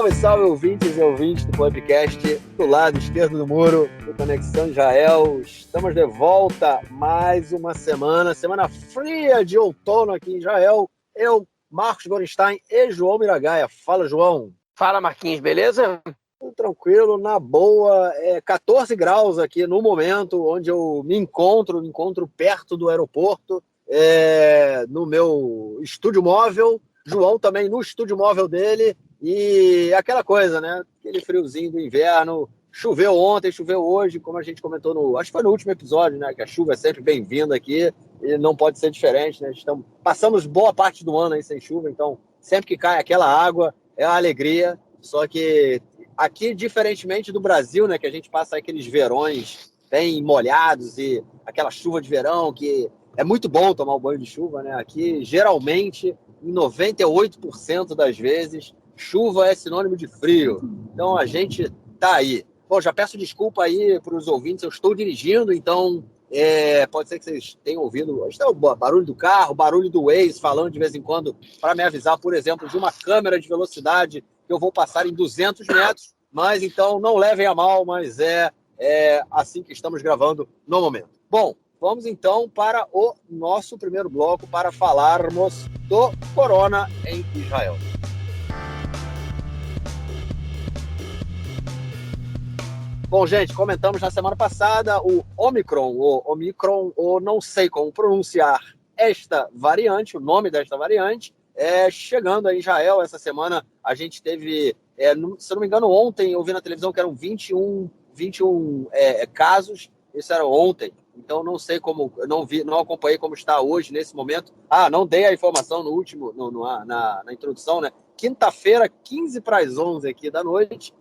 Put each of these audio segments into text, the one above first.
Salve, salve, ouvintes e ouvintes do podcast do lado esquerdo do muro, do Conexão Israel. Estamos de volta mais uma semana fria de outono aqui em Israel. Eu, Marcos Gorenstein e João Miragaia. Fala, João. Fala, Marquinhos, beleza? Tudo tranquilo, na boa. 14 graus aqui no momento, onde eu me encontro perto do aeroporto, no meu estúdio móvel. João também no estúdio móvel dele. E aquela coisa, né? Aquele friozinho do inverno. Choveu ontem, choveu hoje, como a gente comentou acho que foi no último episódio, né? Que a chuva é sempre bem-vinda aqui e não pode ser diferente, né? Passamos boa parte do ano aí sem chuva, então sempre que cai aquela água é uma alegria. Só que aqui, diferentemente do Brasil, né? Que a gente passa aqueles verões bem molhados e aquela chuva de verão que é muito bom tomar um banho de chuva, né? Aqui, geralmente, em 98% das vezes, chuva é sinônimo de frio. Então, a gente tá aí. Bom, já peço desculpa aí para os ouvintes, eu estou dirigindo, então pode ser que vocês tenham ouvido o barulho do carro, barulho do Waze falando de vez em quando para me avisar, por exemplo, de uma câmera de velocidade que eu vou passar em 200 metros, mas então não levem a mal, mas é assim que estamos gravando no momento. Bom, vamos então para o nosso primeiro bloco para falarmos do corona em Israel. Bom, gente, comentamos na semana passada o Omicron, ou não sei como pronunciar esta variante, o nome desta variante, chegando a Israel. Essa semana a gente teve, se não me engano, ontem eu vi na televisão que eram 21 casos, isso era ontem, então não sei como, não acompanhei como está hoje, nesse momento. Não dei a informação no último, na introdução, né? Quinta-feira, 15 para as 11 aqui da noite,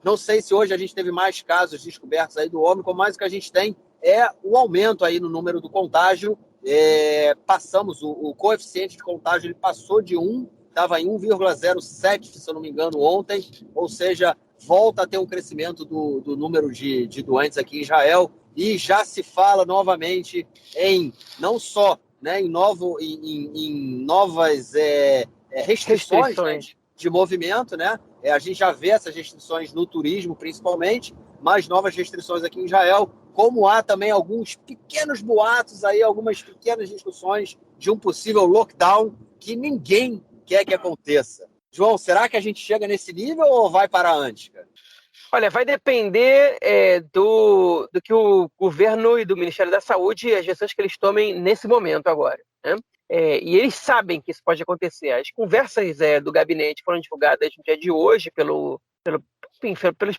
não sei se hoje a gente teve mais casos descobertos aí do Ômicron, mas o que a gente tem é o aumento aí no número do contágio. Passamos, o coeficiente de contágio ele passou de 1, estava em 1,07, se eu não me engano, ontem, ou seja, volta a ter um crescimento do número de doentes aqui em Israel, e já se fala novamente em, não só, né, em novas restrições. Né, de movimento, né? A gente já vê essas restrições no turismo, principalmente, mas novas restrições aqui em Israel, como há também alguns pequenos boatos aí, algumas pequenas discussões de um possível lockdown que ninguém quer que aconteça. João, será que a gente chega nesse nível ou vai parar antes, cara? Olha, vai depender do que o governo e do Ministério da Saúde, as decisões que eles tomem nesse momento agora, né? E eles sabem que isso pode acontecer. As conversas do gabinete foram divulgadas no dia de hoje pelos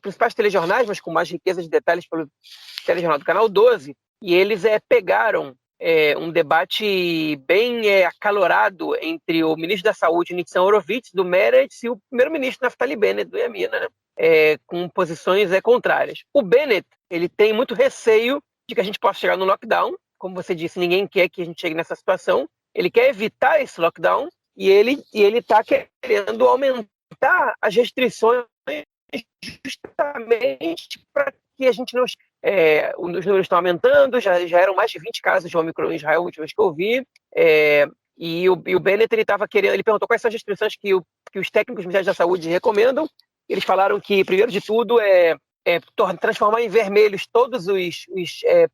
principais telejornais, mas com mais riqueza de detalhes pelo telejornal do Canal 12, e eles pegaram um debate bem acalorado entre o ministro da Saúde, Nitzan Horowitz, do Meretz, e o primeiro-ministro Naftali Bennett, do Yamina, né? Com posições contrárias. O Bennett ele tem muito receio de que a gente possa chegar no lockdown. Como você disse, ninguém quer que a gente chegue nessa situação. Ele quer evitar esse lockdown e ele está querendo aumentar as restrições justamente para que a gente não... os números estão aumentando, já eram mais de 20 casos de Omicron em Israel, a última vez que eu vi, e o Bennett ele perguntou quais são as restrições que os técnicos do Ministério da Saúde recomendam. Eles falaram que, primeiro de tudo, transformar em vermelhos todos os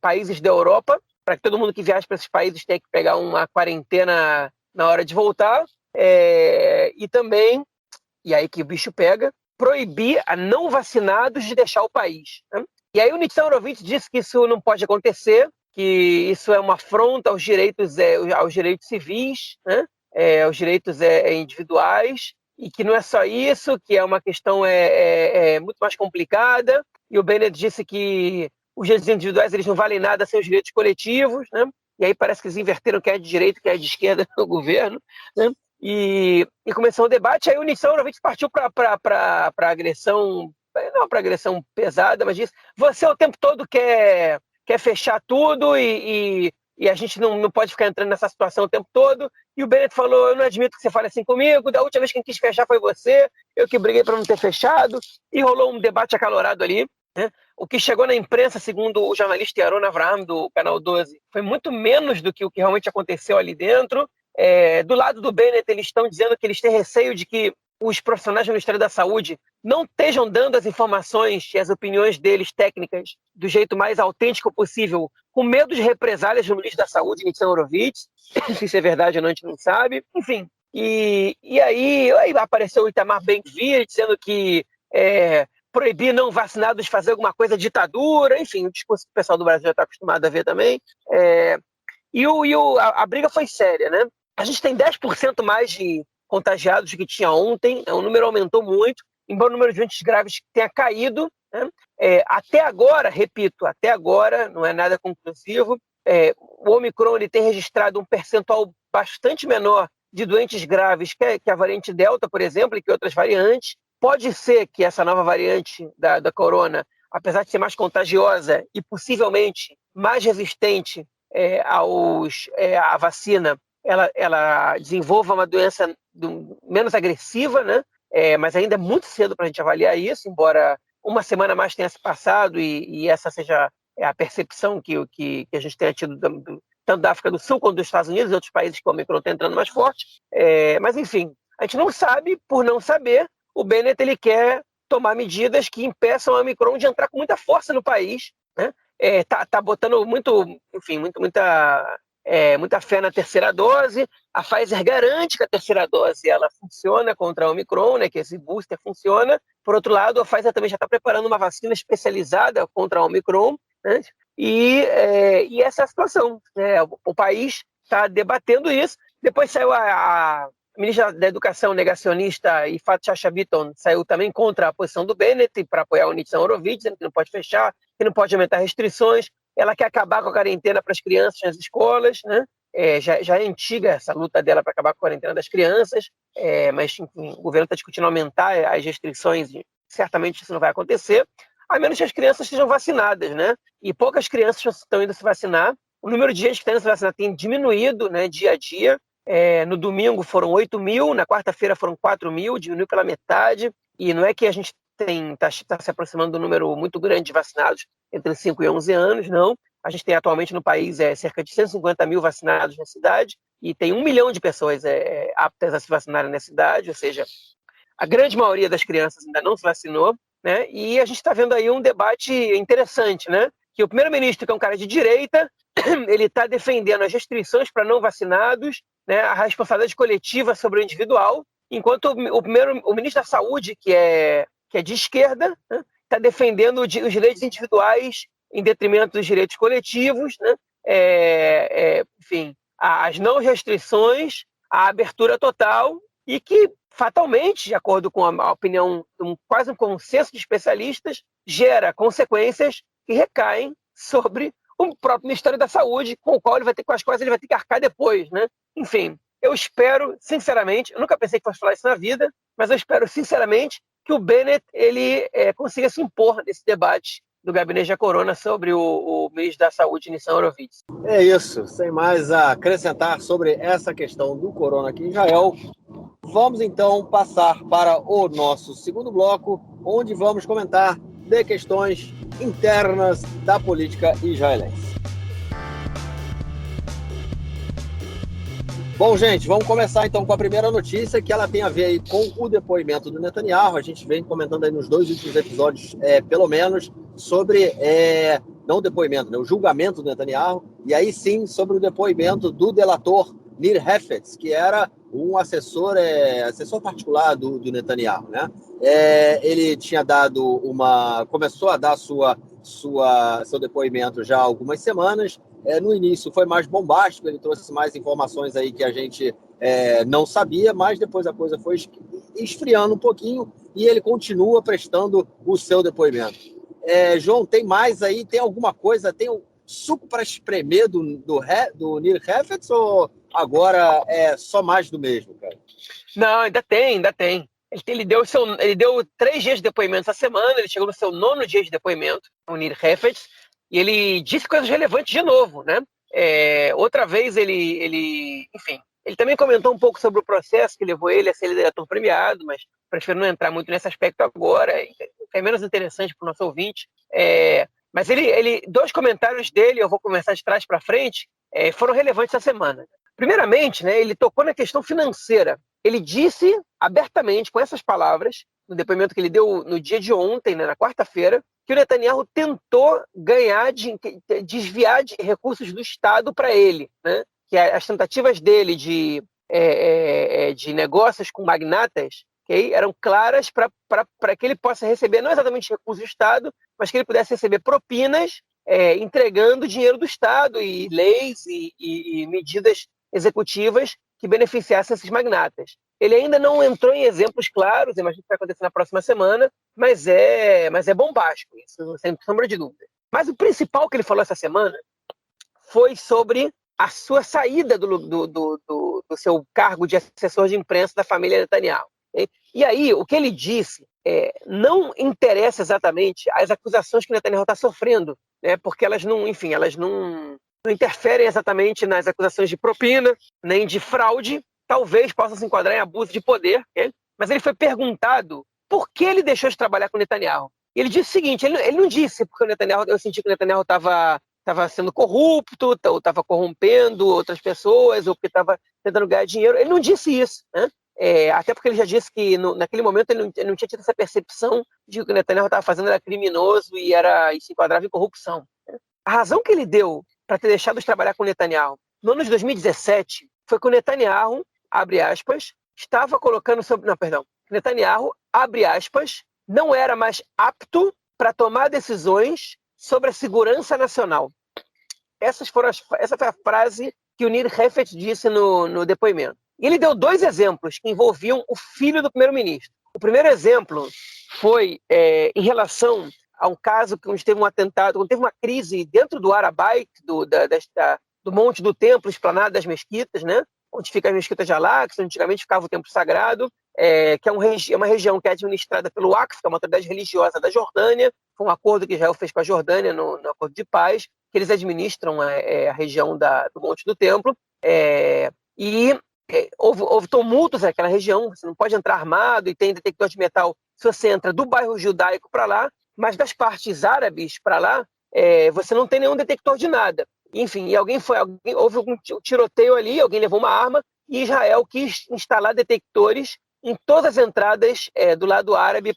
países da Europa, para que todo mundo que viaja para esses países tenha que pegar uma quarentena na hora de voltar. E também, e aí que o bicho pega, proibir a não vacinados de deixar o país, né? E aí o Nitzan Horowitz disse que isso não pode acontecer, que isso é uma afronta aos direitos civis, né? Aos direitos individuais, e que não é só isso, que é uma questão muito mais complicada. E o Bennett disse que os direitos individuais eles não valem nada sem os direitos coletivos, né? E aí parece que eles inverteram quem é de direita e quem é de esquerda no governo, né? E começou o debate. Aí o Nitzan Horowitz partiu para agressão, não para agressão pesada, mas disse: você o tempo todo quer fechar tudo e a gente não pode ficar entrando nessa situação o tempo todo. E o Bennett falou: eu não admito que você fale assim comigo, da última vez que quem quis fechar foi você, eu que briguei para não ter fechado. E rolou um debate acalorado ali, né? O que chegou na imprensa, segundo o jornalista Yaron Avraham, do Canal 12, foi muito menos do que o que realmente aconteceu ali dentro. Do lado do Bennett, eles estão dizendo que eles têm receio de que os profissionais do Ministério da Saúde não estejam dando as informações e as opiniões deles técnicas do jeito mais autêntico possível, com medo de represálias do ministro da Saúde, Nitzan Horowitz, se isso é verdade ou não, a gente não sabe, enfim. E aí apareceu o Itamar Ben-Gvir dizendo que proibir não vacinados de fazer alguma coisa ditadura, enfim, o discurso que o pessoal do Brasil já está acostumado a ver também. A briga foi séria, né? A gente tem 10% mais de contagiados do que tinha ontem, o número aumentou muito, embora o número de doentes graves tenha caído, né? Até agora, repito, até agora, não é nada conclusivo, o Omicron ele tem registrado um percentual bastante menor de doentes graves que a variante Delta, por exemplo, e que outras variantes. Pode ser que essa nova variante da corona, apesar de ser mais contagiosa e possivelmente mais resistente à vacina, ela desenvolva uma doença menos agressiva, né? Mas ainda é muito cedo para a gente avaliar isso, embora uma semana mais tenha se passado e essa seja a percepção que a gente tenha tido tanto da África do Sul quanto dos Estados Unidos e outros países que o Omicron está entrando mais forte. Mas, enfim, a gente não sabe, por não saber, o Bennett ele quer tomar medidas que impeçam o Omicron de entrar com muita força no país, né? Tá botando muita fé na terceira dose. A Pfizer garante que a terceira dose ela funciona contra a Omicron, né, que esse booster funciona. Por outro lado, a Pfizer também já está preparando uma vacina especializada contra a Omicron, né? E essa é a situação, né? O país está debatendo isso. Depois saiu a ministra da Educação negacionista Yifat Shasha Bitton, saiu também contra a posição do Bennett para apoiar o Nitzan Horowitz, dizendo que não pode fechar, que não pode aumentar restrições. Ela quer acabar com a quarentena para as crianças nas escolas, né? Já é antiga essa luta dela para acabar com a quarentena das crianças, mas enfim, o governo está discutindo aumentar as restrições e certamente isso não vai acontecer, a menos que as crianças sejam vacinadas, né? E poucas crianças estão indo se vacinar. O número de gente que está indo se vacinar tem diminuído, né, dia a dia. No domingo foram 8 mil, na quarta-feira foram 4 mil, diminuiu pela metade. E não é que a gente está se aproximando do número muito grande de vacinados entre 5 e 11 anos, não. A gente tem atualmente no país cerca de 150 mil vacinados na cidade e tem 1 milhão de pessoas aptas a se vacinarem na cidade, ou seja, a grande maioria das crianças ainda não se vacinou, né? E a gente está vendo aí um debate interessante, né? Que o primeiro-ministro, que é um cara de direita, ele está defendendo as restrições para não vacinados, né? A responsabilidade coletiva sobre o individual, enquanto o ministro da Saúde, que é de esquerda, né, está defendendo os direitos individuais em detrimento dos direitos coletivos, né? Enfim, as não restrições, a abertura total e que, fatalmente, de acordo com a opinião de quase um consenso de especialistas, gera consequências que recaem sobre o próprio Ministério da Saúde, com as quais ele vai ter que arcar depois, né? Enfim, eu espero, sinceramente, eu nunca pensei que fosse falar isso na vida, mas eu espero, sinceramente, que o Bennett ele consiga se impor nesse debate do gabinete da Corona sobre o ministro da Saúde, Nitzan Horowitz. É isso, sem mais a acrescentar sobre essa questão do corona aqui em Israel. Vamos então passar para o nosso segundo bloco, onde vamos comentar de questões internas da política israelense. Bom, gente, vamos começar então com a primeira notícia, que ela tem a ver aí com o depoimento do Netanyahu. A gente vem comentando aí nos 2 últimos episódios, pelo menos, sobre, não o depoimento, né, o julgamento do Netanyahu, e aí sim sobre o depoimento do delator Nir Hefetz, que era um assessor particular do Netanyahu, né? Ele tinha começou a dar seu depoimento já há algumas semanas. No início foi mais bombástico, ele trouxe mais informações aí que a gente não sabia, mas depois a coisa foi esfriando um pouquinho e ele continua prestando o seu depoimento. João, tem mais aí? Tem alguma coisa? Tem um suco para espremer do Nir Hefetz ou agora é só mais do mesmo, cara? Não, ainda tem. Ele deu 3 dias de depoimento essa semana, ele chegou no seu 9º dia de depoimento, o Nir Hefetz, e ele disse coisas relevantes de novo, né? Outra vez enfim, ele também comentou um pouco sobre o processo que levou ele a ser diretor premiado, mas prefiro não entrar muito nesse aspecto agora, é menos interessante para o nosso ouvinte. Mas 2 comentários dele, eu vou começar de trás para frente, foram relevantes essa semana. Primeiramente, né, ele tocou na questão financeira. ele disse abertamente, com essas palavras, no depoimento que ele deu no dia de ontem, né, na quarta-feira, que o Netanyahu tentou desviar de recursos do Estado para ele, né? Que as tentativas dele de negócios com magnatas, okay, eram claras para que ele possa receber, não exatamente recursos do Estado, mas que ele pudesse receber propinas, entregando dinheiro do Estado e leis e medidas executivas que beneficiassem esses magnatas. Ele ainda não entrou em exemplos claros, imagino que vai acontecer na próxima semana, mas é bombástico, isso sem sombra de dúvida. Mas o principal que ele falou essa semana foi sobre a sua saída do seu cargo de assessor de imprensa da família Netanyahu. E aí, o que ele disse não interessa exatamente as acusações que o Netanyahu está sofrendo, né, porque elas não interferem exatamente nas acusações de propina, nem de fraude, talvez possa se enquadrar em abuso de poder, okay? Mas ele foi perguntado por que ele deixou de trabalhar com o Netanyahu. E ele disse o seguinte, ele não disse porque eu senti que o Netanyahu estava sendo corrupto, ou estava corrompendo outras pessoas, ou porque estava tentando ganhar dinheiro. Ele não disse isso, né? Até porque ele já disse que naquele momento ele não tinha tido essa percepção de que o Netanyahu estava fazendo era criminoso e se enquadrava em corrupção. A razão que ele deu para ter deixado de trabalhar com o Netanyahu no ano de 2017 foi que o Netanyahu, abre aspas, estava colocando sobre... Não, perdão. Netanyahu, abre aspas, não era mais apto para tomar decisões sobre a segurança nacional. Essa foi a frase que o Nir Hefet disse no depoimento. E ele deu 2 exemplos que envolviam o filho do primeiro-ministro. O primeiro exemplo foi em relação a um caso onde teve um atentado, onde teve uma crise dentro do Arabait, do Monte do Templo, esplanada das mesquitas, né? Onde fica as mesquitas de Al-Aqsa, onde antigamente ficava o Templo Sagrado, que é uma região que é administrada pelo Waqf, que é uma autoridade religiosa da Jordânia. Foi um acordo que Israel fez com a Jordânia no acordo de paz, que eles administram a região do Monte do Templo. Houve tumultos naquela região, você não pode entrar armado e tem detector de metal se você entra do bairro judaico para lá, mas das partes árabes para lá, você não tem nenhum detector de nada. Enfim, houve um tiroteio ali, alguém levou uma arma e Israel quis instalar detectores em todas as entradas do lado árabe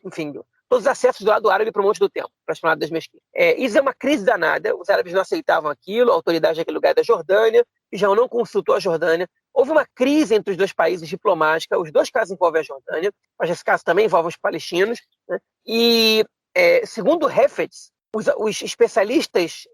enfim, todos os acessos do lado árabe para o Monte do Templo, para as Esplanada das Mesquitas. Isso é uma crise danada, os árabes não aceitavam aquilo, a autoridade daquele lugar é da Jordânia, Israel não consultou a Jordânia. Houve uma crise entre os 2 países diplomática, os 2 casos envolvem a Jordânia, mas esse caso também envolve os palestinos, né? E, segundo Hefetz, os especialistas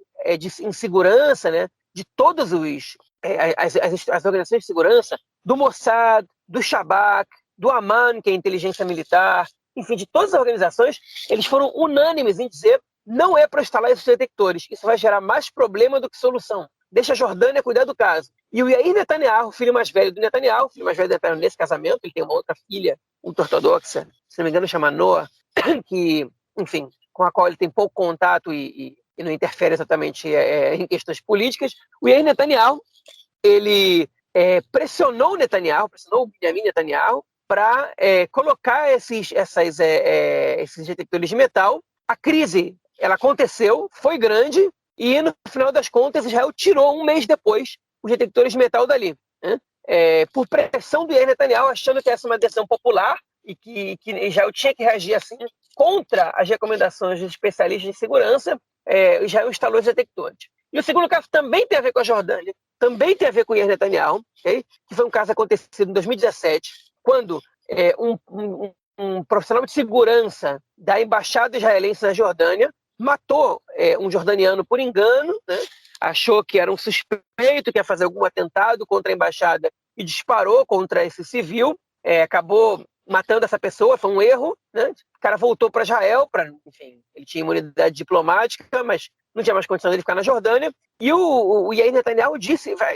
em segurança, né, de todas as organizações de segurança, do Mossad, do Shabak, do Aman, que é a inteligência militar, enfim, de todas as organizações, eles foram unânimes em dizer não é para instalar esses detectores, isso vai gerar mais problema do que solução. Deixa a Jordânia cuidar do caso. E o Yair Netanyahu, filho mais velho do Netanyahu, nesse casamento, ele tem uma outra filha ultra-ortodoxa, se não me engano chama Noah, que, enfim, com a qual ele tem pouco contato e não interfere exatamente em questões políticas. O Yair Netanyahu, ele pressionou o Benjamin Netanyahu para colocar esses detectores de metal. A crise ela aconteceu, foi grande, e no final das contas Israel tirou 1 mês depois os detectores de metal dali, né? Por pressão do Yair Netanyahu, achando que essa é uma decisão popular e que Israel tinha que reagir assim contra as recomendações dos especialistas de segurança. Israel instalou os detectores. E o segundo caso também tem a ver com a Jordânia, também tem a ver com o Yair Netanyahu, okay? Que foi um caso acontecido em 2017, quando um profissional de segurança da embaixada israelense na Jordânia matou um jordaniano por engano, né? Achou que era um suspeito que ia fazer algum atentado contra a embaixada e disparou contra esse civil, acabou matando essa pessoa, foi um erro, né? O cara voltou para Israel, enfim, ele tinha imunidade diplomática, mas não tinha mais condição de ficar na Jordânia, e o Yair Netanyahu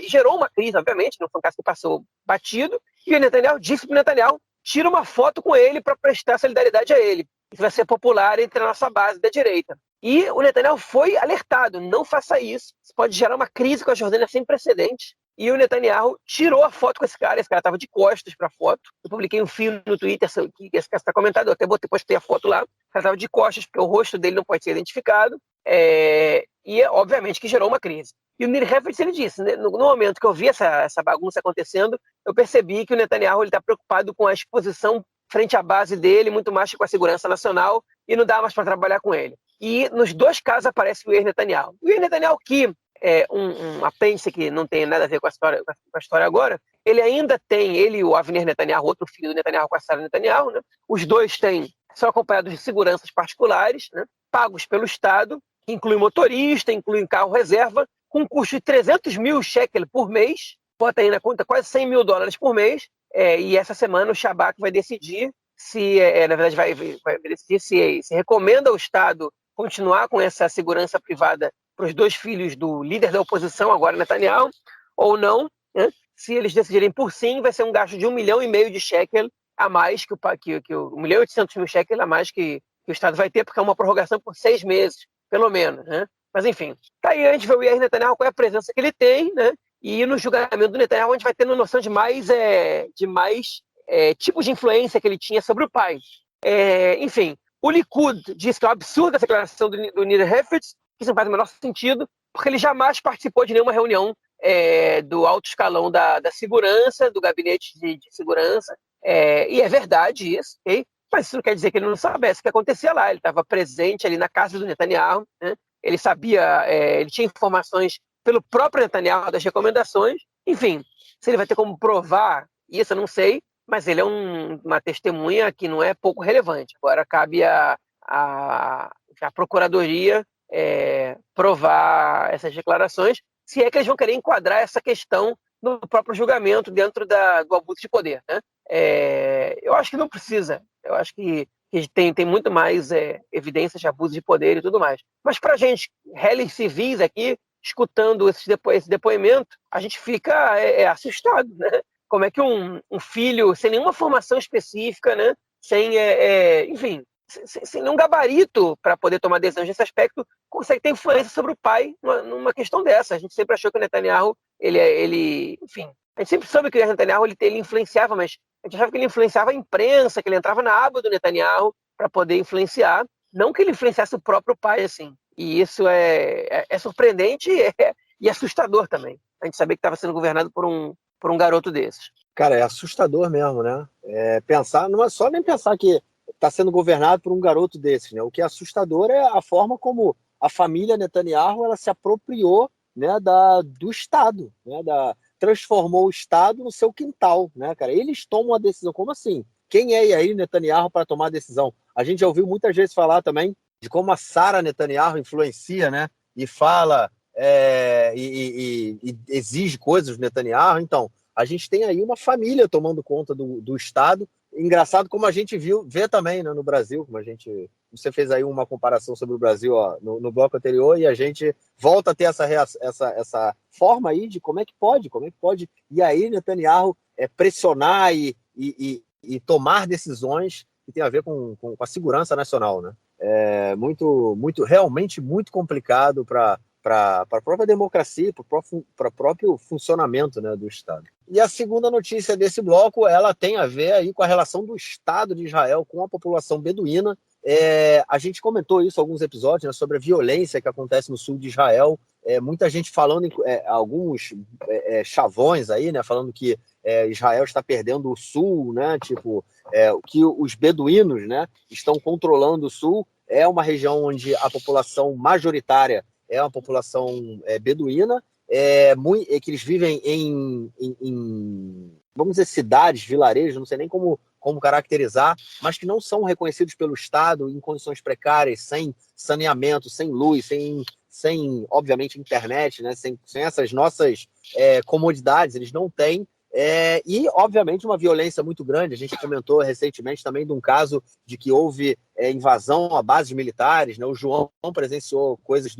gerou uma crise, obviamente, não foi um caso que passou batido, e o Netanyahu disse para o Netanyahu, tira uma foto com ele para prestar solidariedade a ele. Isso vai ser popular entre a nossa base da direita. E o Netanyahu foi alertado, não faça isso. Isso pode gerar uma crise com a Jordânia sem precedentes. E o Netanyahu tirou a foto com esse cara estava de costas para a foto. Eu publiquei um fio no Twitter, que esse cara está comentado, eu até postei a foto lá. O cara estava de costas, porque o rosto dele não pode ser identificado. E obviamente que gerou uma crise. E o Nir Hefetz, ele disse, né, no momento que eu vi essa bagunça acontecendo, eu percebi que o Netanyahu está preocupado com a exposição frente à base dele, muito mais que com a segurança nacional, e não dá mais para trabalhar com ele. E nos dois casos aparece o Yair Netanyahu. O Yair Netanyahu, que é um apêndice que não tem nada a ver com a história agora, ele ainda tem, ele e o Avner Netanyahu, outro filho do Netanyahu com a Sarah Netanyahu, né? Os dois são acompanhados de seguranças particulares, né? Pagos pelo Estado, que inclui motorista, inclui carro reserva, com um custo de 300 mil shekel por mês, bota aí na conta quase 100 mil dólares por mês, e essa semana o Shabak vai decidir se, na verdade, vai decidir se recomenda ao Estado continuar com essa segurança privada para os dois filhos do líder da oposição, agora Netanyahu, ou não, né? Se eles decidirem por sim, vai ser um gasto de 1,5 milhão de shekel a mais, que 1,8 milhão shekel a mais que o Estado vai ter, porque é uma prorrogação por 6 meses, pelo menos, né? Mas, enfim, tá aí, a gente vê o Yair Netanyahu, qual é a presença que ele tem, né? E no julgamento do Netanyahu, a gente vai tendo noção de mais tipos de influência que ele tinha sobre o pai. Enfim, o Likud diz que é um absurdo a declaração do Nir Hefetz, que isso não faz o menor sentido, porque ele jamais participou de nenhuma reunião do alto escalão da segurança, do gabinete de segurança, e é verdade isso, okay? Mas isso não quer dizer que ele não soubesse o que acontecia lá. Ele estava presente ali na casa do Netanyahu, né? Ele sabia, ele tinha informações pelo próprio Netanyahu das recomendações. Enfim, se ele vai ter como provar isso, eu não sei, mas ele é uma testemunha que não é pouco relevante. Agora cabe a Procuradoria provar essas declarações, se é que eles vão querer enquadrar essa questão no próprio julgamento dentro do abuso de poder, né? Eu acho que não precisa. Eu acho que tem muito mais evidências de abuso de poder e tudo mais. Mas para a gente, réis civis aqui, escutando esse depoimento, a gente fica assustado, né? Como é que um filho, sem nenhuma formação específica, né? Enfim, sem nenhum gabarito para poder tomar decisões nesse aspecto, consegue ter influência sobre o pai numa questão dessa. A gente sempre achou que o Netanyahu, enfim, a gente sempre soube que o Netanyahu ele influenciava, mas a gente achava que ele influenciava a imprensa, que ele entrava na aba do Netanyahu para poder influenciar, não que ele influenciasse o próprio pai, assim. E isso é surpreendente e assustador também. A gente saber que estava sendo governado por um garoto desses. Cara, é assustador mesmo, né? Pensar, não é só nem pensar que está sendo governado por um garoto desses, né? O que é assustador é a forma como a família Netanyahu ela se apropriou, né, do Estado, né? Transformou o Estado no seu quintal, né, cara? Eles tomam a decisão. Como assim? Quem é Yair Netanyahu para tomar a decisão? A gente já ouviu muitas vezes falar também de como a Sarah Netanyahu influencia, né? E fala e exige coisas do Netanyahu. Então, a gente tem aí uma família tomando conta do Estado. Engraçado como a gente vê também, né, no Brasil, você fez aí uma comparação sobre o Brasil, ó, no bloco anterior, e a gente volta a ter essa forma aí de como é que pode, e aí Netanyahu pressionar e tomar decisões que tem a ver com a segurança nacional, né? Realmente muito complicado para a própria democracia, para o próprio funcionamento, né, do Estado. E a segunda notícia desse bloco, ela tem a ver aí com a relação do Estado de Israel com a população beduína. A gente comentou isso em alguns episódios, né, sobre a violência que acontece no sul de Israel. Muita gente falando, alguns chavões aí, né, falando que Israel está perdendo o sul, né, que os beduínos, né, estão controlando o sul. É uma região onde a população majoritária é uma população beduína, que eles vivem em, vamos dizer, cidades, vilarejos, não sei nem como caracterizar, mas que não são reconhecidos pelo Estado, em condições precárias, sem saneamento, sem luz, sem obviamente, internet, né? sem essas nossas comodidades, eles não têm. E, obviamente, uma violência muito grande. A gente comentou recentemente também de um caso de que houve invasão a bases militares, né? O João presenciou coisas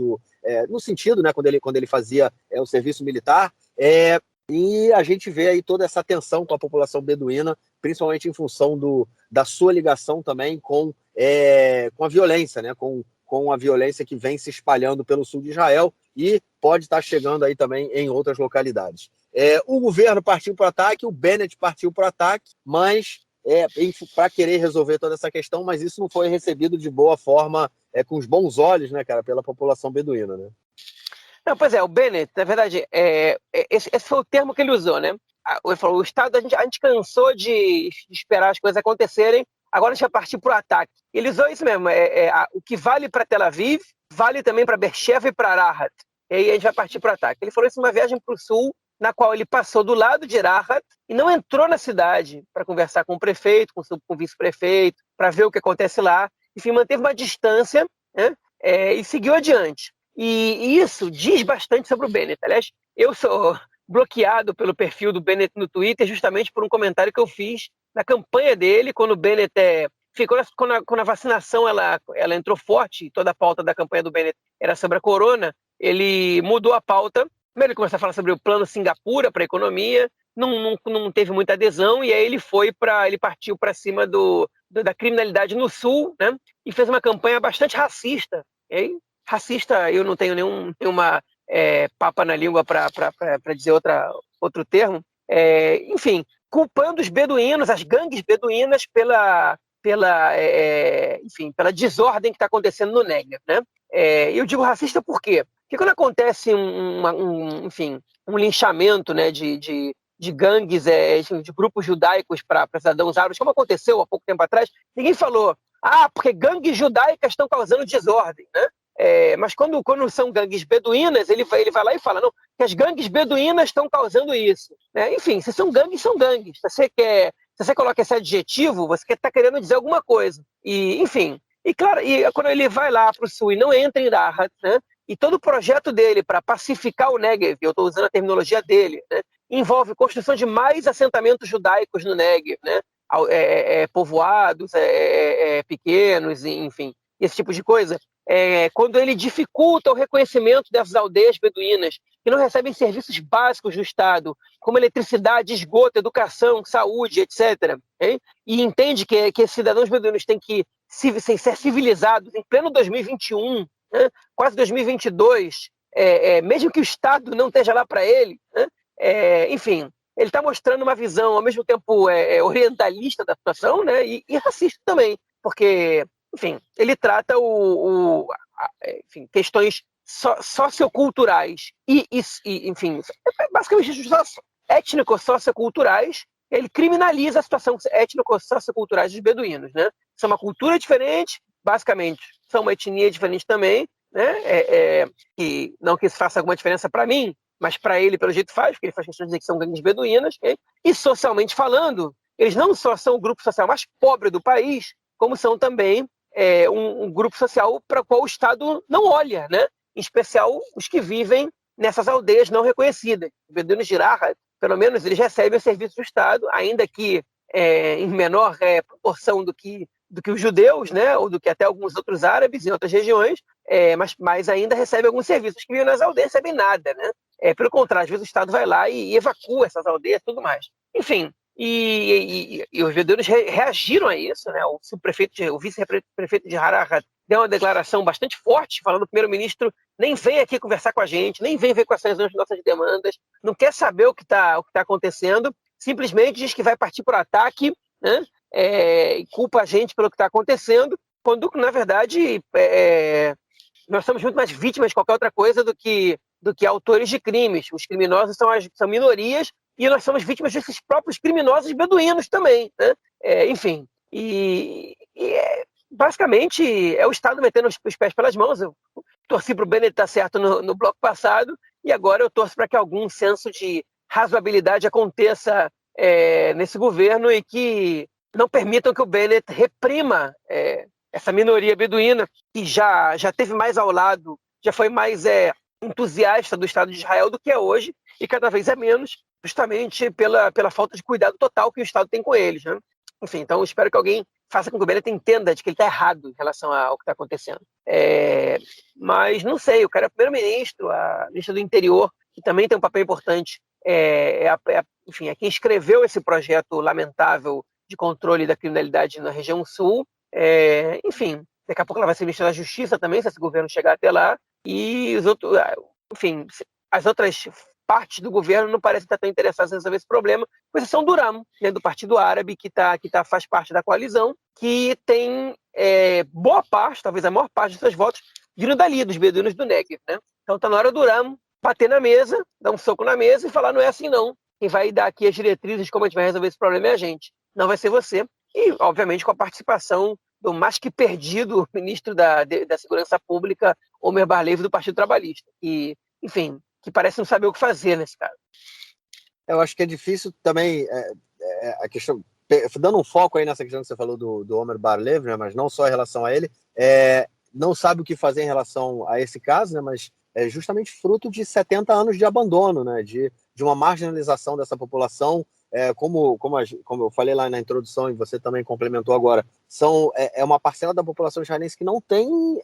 no sentido, né, quando ele fazia o serviço militar, e a gente vê aí toda essa tensão com a população beduína, principalmente em função da sua ligação também com a violência, né, com a violência que vem se espalhando pelo sul de Israel e pode estar chegando aí também em outras localidades. O governo partiu para o ataque, o Bennett partiu para o ataque, mas para querer resolver toda essa questão, mas isso não foi recebido de boa forma, com os bons olhos, né, cara, pela população beduína, né? Não, pois é, o Bennett, na verdade, esse foi o termo que ele usou, né? Ele falou, o Estado, a gente cansou de esperar as coisas acontecerem, agora a gente vai partir para o ataque. Ele usou isso mesmo, o que vale para Tel Aviv, vale também para Beersheva e para Rahat. E aí a gente vai partir para o ataque. Ele falou isso numa viagem para o sul, na qual ele passou do lado de Rahat e não entrou na cidade para conversar com o prefeito, com o vice-prefeito, para ver o que acontece lá. Enfim, manteve uma distância, né? E seguiu adiante. E isso diz bastante sobre o Bennett. Aliás, eu sou bloqueado pelo perfil do Bennett no Twitter justamente por um comentário que eu fiz na campanha dele, quando o Bennett quando a vacinação ela entrou forte, toda a pauta da campanha do Bennett era sobre a corona, ele mudou a pauta. Primeiro ele começou a falar sobre o plano Singapura para a economia, não teve muita adesão, e aí ele partiu para cima da criminalidade no Sul, né? E fez uma campanha bastante racista. E aí, racista, eu não tenho nenhuma papa na língua para dizer outro termo. Enfim, culpando os beduínos, as gangues beduínas, pela desordem que está acontecendo no Negev, né? Eu digo racista por quê? Porque quando acontece um linchamento, né, de gangues, de grupos judaicos para cidadãos árabes, como aconteceu há pouco tempo atrás, ninguém falou, porque gangues judaicas estão causando desordem, né? Mas quando são gangues beduínas, ele vai lá e fala, não, que as gangues beduínas estão causando isso, né? Enfim, se são gangues, são gangues. Se você coloca esse adjetivo, você está querendo dizer alguma coisa. E, enfim, e claro, quando ele vai lá para o sul e não entra em Rahat, né? E todo o projeto dele para pacificar o Negev, eu estou usando a terminologia dele, né? Envolve construção de mais assentamentos judaicos no Negev, né? Povoados pequenos, enfim, esse tipo de coisa. Quando ele dificulta o reconhecimento dessas aldeias beduínas, que não recebem serviços básicos do Estado, como eletricidade, esgoto, educação, saúde, etc. Hein? E entende que esses cidadãos beduínos têm que ser civilizados em pleno 2021, né? Quase 2022, mesmo que o Estado não esteja lá para ele, né? Enfim, ele está mostrando uma visão, ao mesmo tempo, orientalista da situação, né? E racista também, porque, enfim, ele trata questões socioculturais enfim, basicamente étnico-socioculturais. Ele criminaliza a situação étnico-socioculturais dos beduínos, né? São uma cultura diferente, basicamente, são uma etnia diferente também, né? Não que isso faça alguma diferença para mim, mas para ele, pelo jeito, faz, porque ele faz questão de dizer que são gangues beduínas. Okay? E, socialmente falando, eles não só são o grupo social mais pobre do país, como são também um grupo social para o qual o Estado não olha, né? Em especial os que vivem nessas aldeias não reconhecidas. Os beduínos de Rahat, pelo menos, eles recebem o serviço do Estado, ainda que em menor proporção do que os judeus, né? Ou do que até alguns outros árabes em outras regiões, mas ainda recebem alguns serviços. Os que vivem nas aldeias recebem nada, né? Pelo contrário, às vezes o Estado vai lá e evacua essas aldeias e tudo mais. Enfim, e os beduínos reagiram a isso, né? O vice-prefeito de Harad deu uma declaração bastante forte, falando que o primeiro-ministro nem vem aqui conversar com a gente, nem vem ver quais são as nossas demandas, não quer saber o que está acontecendo, simplesmente diz que vai partir para o ataque, né? E culpa a gente pelo que está acontecendo, quando, na verdade, nós somos muito mais vítimas de qualquer outra coisa do que autores de crimes. Os criminosos são minorias e nós somos vítimas desses próprios criminosos beduínos também, né? Enfim, basicamente é o Estado metendo os pés pelas mãos. Eu torci para o Bennett estar certo no bloco passado e agora eu torço para que algum senso de razoabilidade aconteça nesse governo e que não permitam que o Bennett reprima essa minoria beduína que já teve mais ao lado, já foi mais entusiasta do Estado de Israel do que é hoje e cada vez é menos, justamente pela falta de cuidado total que o Estado tem com eles, né? Enfim, então eu espero que alguém faça com que o Bennett entenda de que ele está errado em relação ao que está acontecendo. Mas não sei, o cara é o primeiro-ministro, a ministra do Interior, que também tem um papel importante, enfim, é quem escreveu esse projeto lamentável de controle da criminalidade na região sul. Enfim, daqui a pouco ela vai ser ministra da Justiça também, se esse governo chegar até lá, e enfim, as outras partes do governo não parecem estar tão interessadas em resolver esse problema, com exceção do RAM, né, do Partido Árabe, que faz parte da coalizão, que tem boa parte, talvez a maior parte dos seus votos, vindo dali, dos beduínos do Negev, né? Então tá na hora do Ramo bater na mesa, dar um soco na mesa e falar: não é assim não. Quem vai dar aqui as diretrizes de como a gente vai resolver esse problema é a gente, não vai ser você. E, obviamente, com a participação do mais que perdido ministro da Segurança Pública, Homer Bar-Lev, do Partido Trabalhista. E, enfim, que parece não saber o que fazer nesse caso. Eu acho que é difícil também a questão, dando um foco aí nessa questão que você falou do Homer Bar-Lev, né, mas não só em relação a ele, não sabe o que fazer em relação a esse caso, né, mas é justamente fruto de 70 anos de abandono, né, de uma marginalização dessa população, como eu falei lá na introdução e você também complementou agora, é uma parcela da população israelense que não tem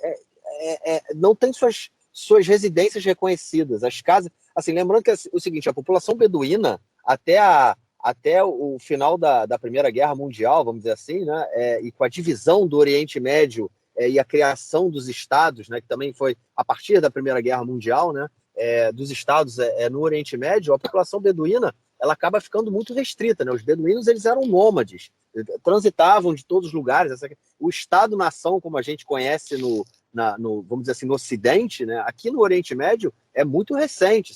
suas residências reconhecidas. As casas, assim, lembrando que o seguinte, a população beduína até o final da Primeira Guerra Mundial, vamos dizer assim, né, e com a divisão do Oriente Médio e a criação dos estados, né, que também foi a partir da Primeira Guerra Mundial, né, dos estados no Oriente Médio, a população beduína ela acaba ficando muito restrita, né? Os beduínos eles eram nômades, transitavam de todos os lugares. O Estado-nação, como a gente conhece vamos dizer assim, no Ocidente, né? Aqui no Oriente Médio é muito recente,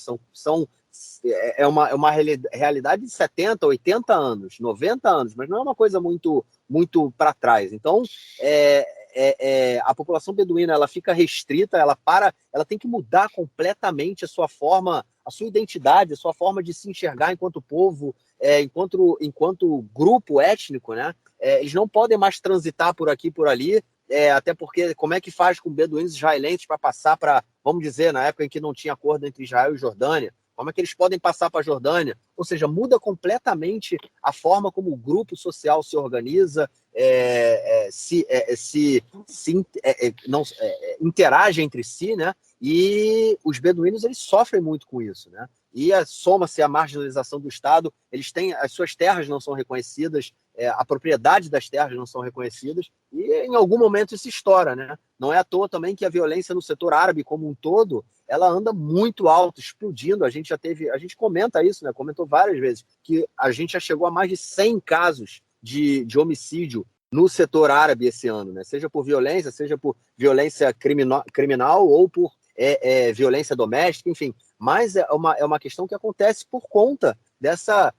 é uma realidade de 70, 80 anos, 90 anos, mas não é uma coisa muito, muito para trás. Então, a população beduína ela fica restrita, ela tem que mudar completamente a sua forma, a sua identidade, a sua forma de se enxergar enquanto povo, enquanto grupo étnico, né? Eles não podem mais transitar por aqui, por ali, até porque como é que faz com beduínos israelenses para passar para, vamos dizer, na época em que não tinha acordo entre Israel e Jordânia, como é que eles podem passar para a Jordânia? Ou seja, muda completamente a forma como o grupo social se organiza, interage entre si, né? E os beduínos eles sofrem muito com isso, né? E soma-se a marginalização do Estado, eles têm as suas terras não são reconhecidas, a propriedade das terras não são reconhecidas, e em algum momento isso estoura, né? Não é à toa também que a violência no setor árabe como um todo, ela anda muito alto, explodindo. A gente comenta isso, né? Comentou várias vezes, que a gente já chegou a mais de 100 casos de homicídio no setor árabe esse ano, né? Seja por violência criminal ou por violência doméstica, enfim. Mas é uma questão que acontece por conta dessa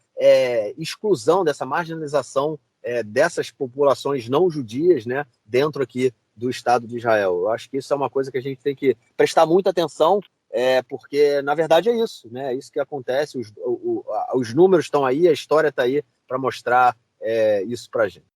exclusão, dessa marginalização dessas populações não judias, né, dentro aqui do Estado de Israel. Eu acho que isso é uma coisa que a gente tem que prestar muita atenção, porque, na verdade, é isso, né? É isso que acontece, os números estão aí, a história está aí para mostrar isso para a gente.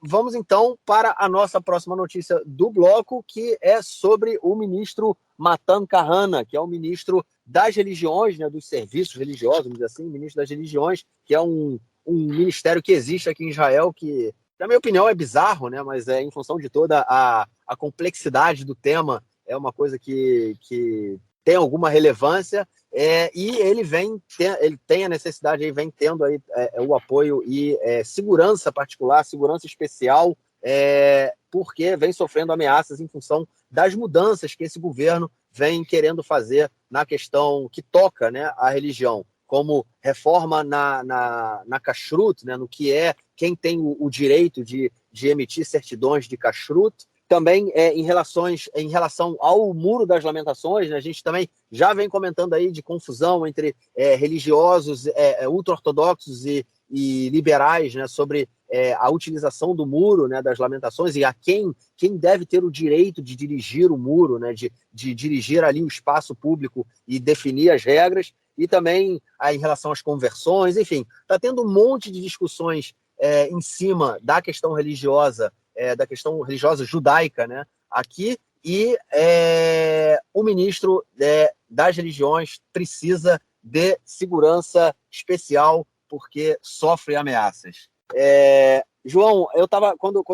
Vamos, então, para a nossa próxima notícia do bloco, que é sobre o ministro Matan Kahana, que é o ministro das religiões, né, dos serviços religiosos, vamos dizer assim, ministro das religiões, que é um ministério que existe aqui em Israel, que, na minha opinião, é bizarro, né, mas em função de toda a complexidade do tema, é uma coisa que tem alguma relevância, e ele tem a necessidade, ele vem tendo aí, o apoio e segurança particular, segurança especial, porque vem sofrendo ameaças em função das mudanças que esse governo vem querendo fazer na questão que toca, né, a religião, como reforma na kashrut, né, no que quem tem o direito de emitir certidões de kashrut. Também em relação ao Muro das Lamentações, né, a gente também já vem comentando aí de confusão entre religiosos ultra-ortodoxos e liberais, né, sobre a utilização do Muro, né, das Lamentações e a quem deve ter o direito de dirigir o muro, né, de dirigir ali o espaço público e definir as regras, e também em relação às conversões, enfim, está tendo um monte de discussões em cima da questão religiosa judaica, né, aqui, e o ministro das religiões precisa de segurança especial porque sofre ameaças. João, eu estava quando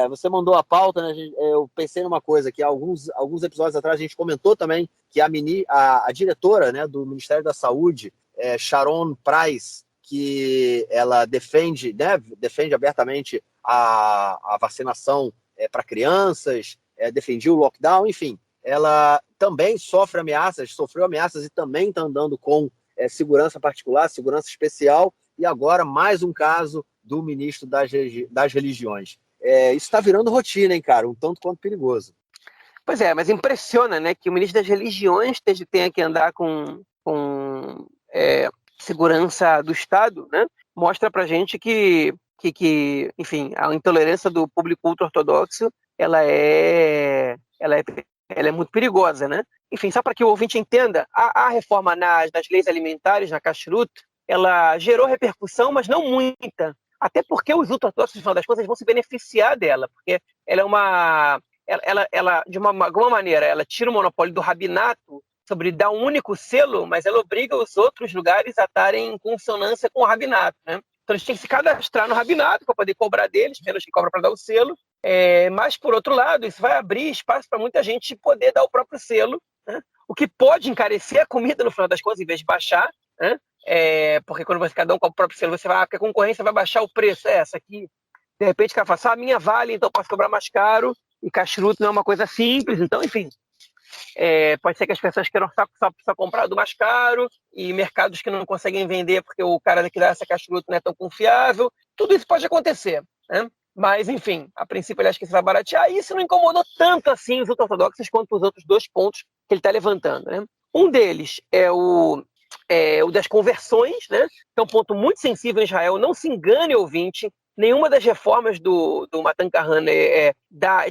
você mandou a pauta, né, eu pensei numa coisa que alguns episódios atrás a gente comentou também que a diretora, né, do Ministério da Saúde, Sharon Price, que ela defende abertamente a vacinação para crianças, defendia o lockdown, enfim, ela também sofreu ameaças e também está andando com segurança particular, segurança especial, e agora mais um caso do ministro das religiões. Isso está virando rotina, hein, cara? Um tanto quanto perigoso. Pois é, mas impressiona, né, que o ministro das Religiões tenha que andar com segurança do Estado, né? Mostra pra gente enfim, a intolerância do público ultra-ortodoxo, ela é muito perigosa, né? Enfim, só para que o ouvinte entenda, a reforma das leis alimentares, na Kashrut, ela gerou repercussão, mas não muita. Até porque os ultra-ortodoxos, no final das contas, vão se beneficiar dela, porque ela é uma... Ela, de alguma maneira, ela tira o monopólio do rabinato sobre dar um único selo, mas ela obriga os outros lugares a estarem em consonância com o rabinato, né? Então eles têm que se cadastrar no rabinato para poder cobrar deles, menos que cobra para dar o selo. Mas, por outro lado, isso vai abrir espaço para muita gente poder dar o próprio selo, né? O que pode encarecer a comida no final das contas, em vez de baixar, né? Porque quando você cada um com o próprio selo, você vai, porque a concorrência vai baixar o preço. Essa aqui, de repente, o cara fala, a minha vale, então eu posso cobrar mais caro, e kashrut não é uma coisa simples, então, enfim. Pode ser que as pessoas queiram só comprar do mais caro, e mercados que não conseguem vender porque o cara que dá essa kashrut não é tão confiável. Tudo isso pode acontecer, né? Mas, enfim, a princípio ele acha que isso vai baratear, e isso não incomodou tanto assim os ultra-ortodoxos quanto os outros dois pontos que ele está levantando, né? Um deles é o das conversões, né? Que é um ponto muito sensível em Israel. Não se engane, ouvinte, nenhuma das reformas do Matan Kahane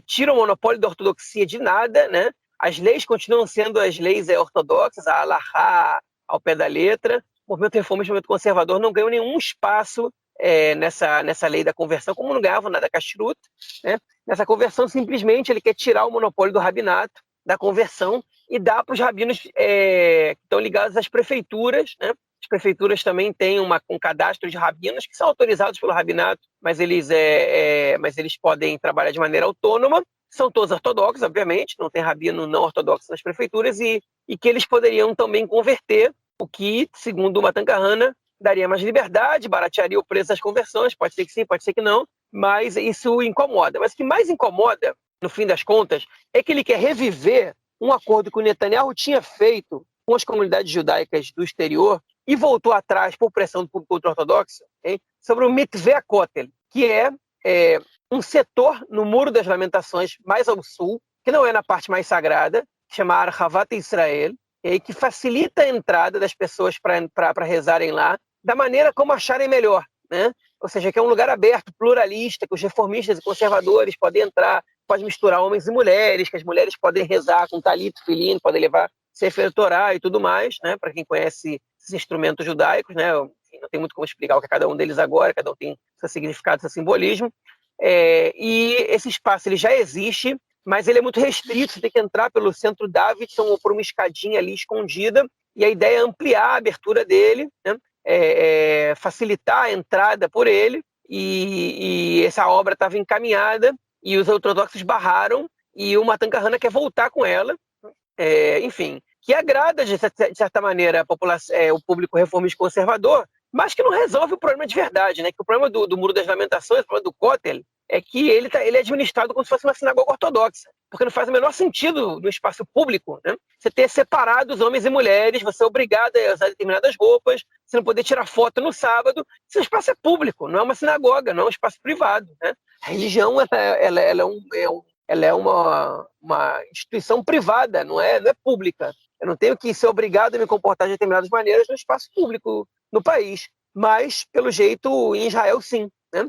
tira o monopólio da ortodoxia de nada, né? As leis continuam sendo as leis ortodoxas, a halachá, ao pé da letra. O movimento reformista, o movimento conservador não ganhou nenhum espaço nessa lei da conversão, como não ganhava nada da kashrut, né? Nessa conversão, simplesmente, ele quer tirar o monopólio do rabinato, da conversão, e dar para os rabinos que estão ligados às prefeituras, né? As prefeituras também têm um cadastro de rabinos que são autorizados pelo rabinato, mas eles podem trabalhar de maneira autônoma. São todos ortodoxos, obviamente, não tem rabino não ortodoxo nas prefeituras, e que eles poderiam também converter, o que, segundo o Matan Kahane, daria mais liberdade, baratearia o preço das conversões, pode ser que sim, pode ser que não, mas isso incomoda. Mas o que mais incomoda, no fim das contas, é que ele quer reviver um acordo que o Netanyahu tinha feito com as comunidades judaicas do exterior e voltou atrás por pressão do público ultra-ortodoxo, sobre o Mitveh HaKotel, que é um setor no Muro das Lamentações mais ao sul, que não é na parte mais sagrada, que chama Arhavat Israel, que facilita a entrada das pessoas para rezarem lá, da maneira como acharem melhor, né? Ou seja, que é um lugar aberto, pluralista, que os reformistas e conservadores podem entrar, pode misturar homens e mulheres, que as mulheres podem rezar com talit, filino, podem levar Sefer Torah e tudo mais, né? Para quem conhece esses instrumentos judaicos, né? Não tem muito como explicar o que é cada um deles agora, cada um tem seu significado, seu simbolismo. E esse espaço ele já existe, mas ele é muito restrito, você tem que entrar pelo centro Davidson ou por uma escadinha ali escondida, e a ideia é ampliar a abertura dele, né? Facilitar a entrada por ele, e essa obra estava encaminhada, e os ortodoxos barraram, e o Matan Kahane quer voltar com ela, enfim, que agrada, de certa maneira, o público reformista conservador, mas que não resolve o problema de verdade, né? Que o problema do Muro das Lamentações, o problema do Kotel, é que ele é administrado como se fosse uma sinagoga ortodoxa, porque não faz o menor sentido no espaço público, né? Você ter separado os homens e mulheres, você é obrigado a usar determinadas roupas, você não poder tirar foto no sábado. Esse espaço é público, não é uma sinagoga, não é um espaço privado, né? A religião ela é uma instituição privada, não é pública. Eu não tenho que ser obrigado a me comportar de determinadas maneiras no espaço público no país, mas, pelo jeito, em Israel, sim, né?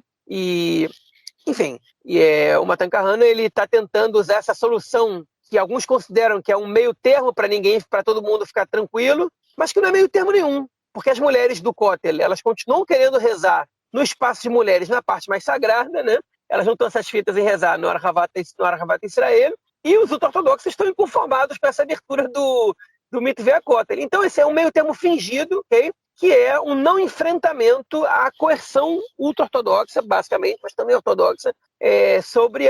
Enfim, o Matan Kahane ele está tentando usar essa solução que alguns consideram que é um meio termo para todo mundo ficar tranquilo, mas que não é meio termo nenhum, porque as mulheres do Kotel, elas continuam querendo rezar no espaço de mulheres, na parte mais sagrada, né? Elas não estão satisfeitas em rezar no Arhavat Israel, e os ortodoxos estão inconformados com essa abertura do Mitveh HaKotel. Então esse é um meio termo fingido, okay? Que é um não enfrentamento à coerção ultra-ortodoxa, basicamente, mas também ortodoxa, sobre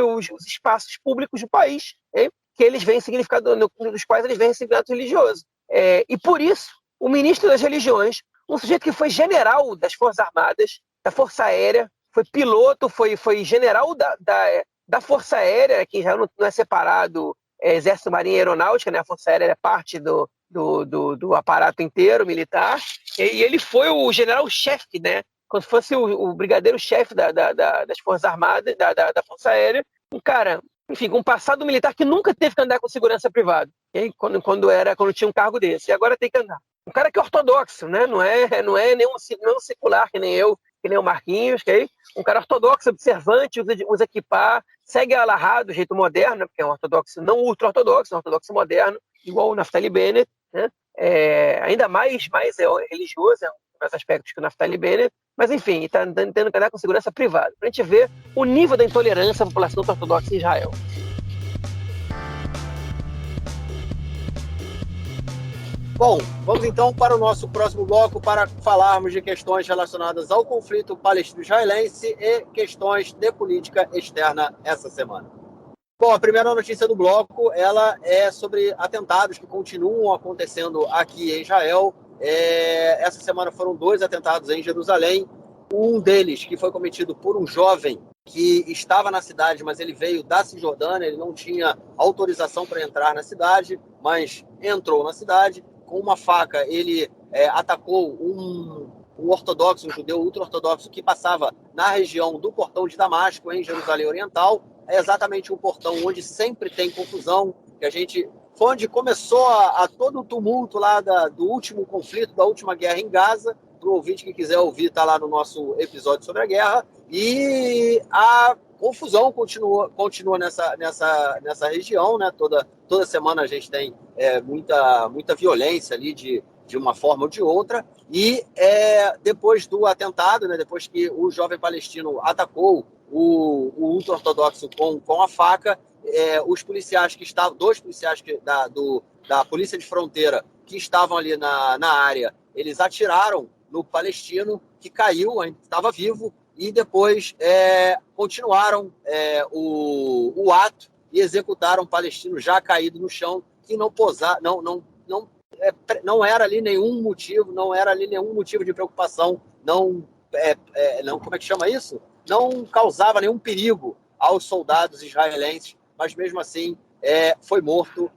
os espaços públicos do país, que eles veem significado, nos quais eles veem significado religioso. E por isso, o ministro das Religiões, um sujeito que foi general das Forças Armadas, da Força Aérea, foi piloto, foi general da Força Aérea, que já não é separado Exército, Marinha e Aeronáutica, né? A Força Aérea é parte do aparato inteiro militar, e ele foi o general-chefe, né? Como se fosse o brigadeiro-chefe das Forças Armadas, da Força Aérea, um cara enfim, com um passado militar que nunca teve que andar com segurança privada, okay? Quando tinha um cargo desse, e agora tem que andar. Um cara que é ortodoxo, né? Não é nenhum secular que nem eu, que nem o Marquinhos, okay? Um cara ortodoxo, observante, usa kippah, segue a Halahá do jeito moderno, porque é um ortodoxo não ultra-ortodoxo, é um ortodoxo moderno, igual o Naftali Bennett, né? Ainda mais religioso, em mais aspectos que o Naftali Bennett, mas enfim, está tendo que andar com segurança privada, para a gente ver o nível da intolerância da população ortodoxa em Israel. Bom, vamos então para o nosso próximo bloco para falarmos de questões relacionadas ao conflito palestino-israelense e questões de política externa essa semana. Bom, a primeira notícia do bloco, ela é sobre atentados que continuam acontecendo aqui em Israel. Essa semana foram 2 atentados em Jerusalém. Um deles que foi cometido por um jovem que estava na cidade, mas ele veio da Cisjordânia, ele não tinha autorização para entrar na cidade, mas entrou na cidade. Com uma faca, ele atacou um ortodoxo, um judeu ultra-ortodoxo que passava na região do Portão de Damasco, em Jerusalém Oriental. É exatamente um portão onde sempre tem confusão, foi onde começou a todo o tumulto lá do último conflito, da última guerra em Gaza. Para o ouvinte que quiser ouvir, está lá no nosso episódio sobre a guerra. E a confusão continua nessa região, né? Toda semana a gente tem muita violência ali de uma forma ou de outra. E depois do atentado, né? Depois que o jovem palestino atacou o ultra-ortodoxo com a faca, os policiais que estavam, 2 policiais da Polícia de Fronteira que estavam ali na área, eles atiraram no palestino, que caiu, ainda estava vivo, e depois continuaram o ato e executaram o palestino já caído no chão, que não era ali nenhum motivo de preocupação, não, como é que chama isso? Não causava nenhum perigo aos soldados israelenses, mas mesmo assim foi morto